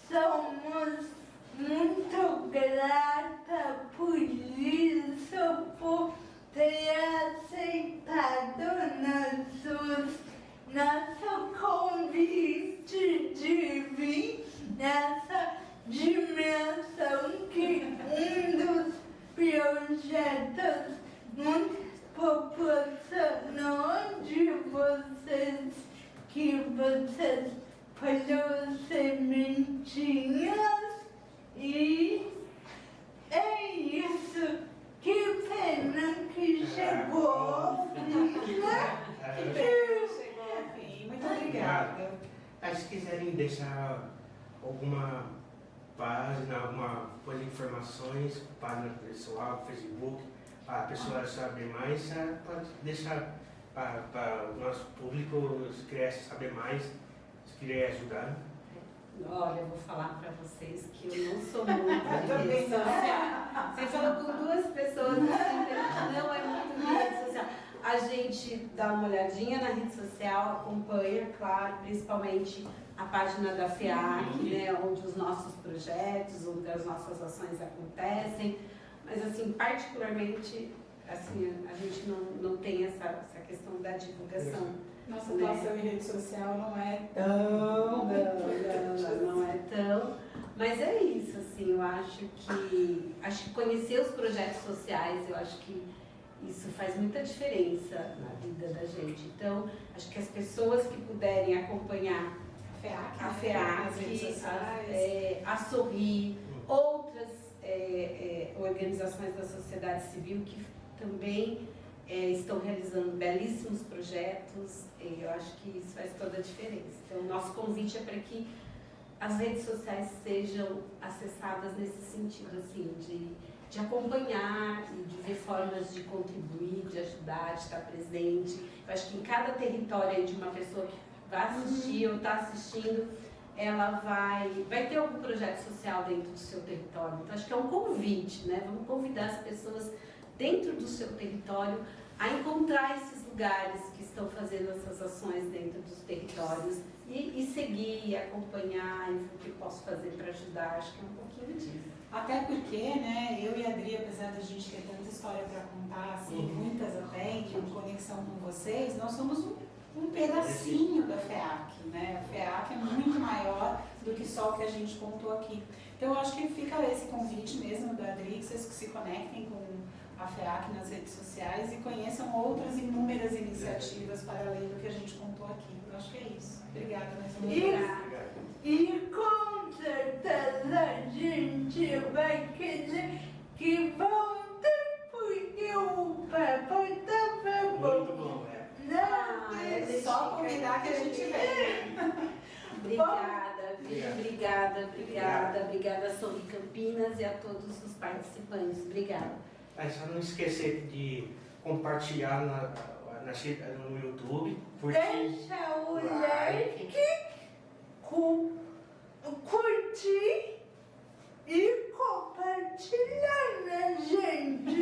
Somos muito gratas por isso, por ter aceitado nosso convite de vir nessa dimensão que dos projetos muito proporcionou de vocês, que vocês foram sementinhas, e é isso. Que pena que chegou ao fim, né? Chegou ao fim. Muito obrigada. Se quiserem deixar alguma página, alguma coisa de informações, página pessoal, Facebook, para a pessoa saber mais, pode deixar para o nosso público, se quiser saber mais, se quiser ajudar. Olha, eu vou falar para vocês que eu não sou muito de também rede social. Você falou com duas pessoas, não é muito de rede social. A gente dá uma olhadinha na rede social, acompanha, claro, principalmente a página da FEAC, né, onde os nossos projetos, onde as nossas ações acontecem. Mas, assim, particularmente, assim, a gente não tem essa questão da divulgação. Nossa atuação em rede social não é não é tão. Mas é isso, assim, eu acho que conhecer os projetos sociais, eu acho que isso faz muita diferença na vida da gente. Então, acho que as pessoas que puderem acompanhar a FEAC, nas redes sociais, a Sorrir, outras organizações da sociedade civil que também estão realizando belíssimos projetos, eu acho que isso faz toda a diferença. Então, o nosso convite é para que as redes sociais sejam acessadas nesse sentido, assim, de acompanhar e de ver formas de contribuir, de ajudar, de estar presente. Eu acho que em cada território de uma pessoa que vai assistir ou está assistindo, ela vai ter algum projeto social dentro do seu território. Então, acho que é um convite, né? Vamos convidar as pessoas dentro do seu território a encontrar esses lugares que estão fazendo essas ações dentro dos territórios e seguir, e acompanhar, e o que eu posso fazer para ajudar. Acho que é um pouquinho disso. Até porque, né, eu e a Adri, apesar da gente ter tanta história para contar, assim, muitas até, em conexão com vocês, nós somos um pedacinho da FEAC, né? A FEAC é muito maior do que só o que a gente contou aqui. Então, eu acho que fica esse convite mesmo da Adri, que vocês se conectem com a FEAC nas redes sociais e conheçam outras inúmeras iniciativas para além do que a gente contou aqui. Eu acho que é isso. Obrigada mais uma vez. E com certeza a gente vai querer que volte, porque o papo estava bom. Muito bom, É só convidar que a gente vem. Obrigada, Sorri Campinas, e a todos os participantes. Obrigada. Só não esquecer de compartilhar no YouTube. Deixa o like, curtir e compartilhar, né, gente?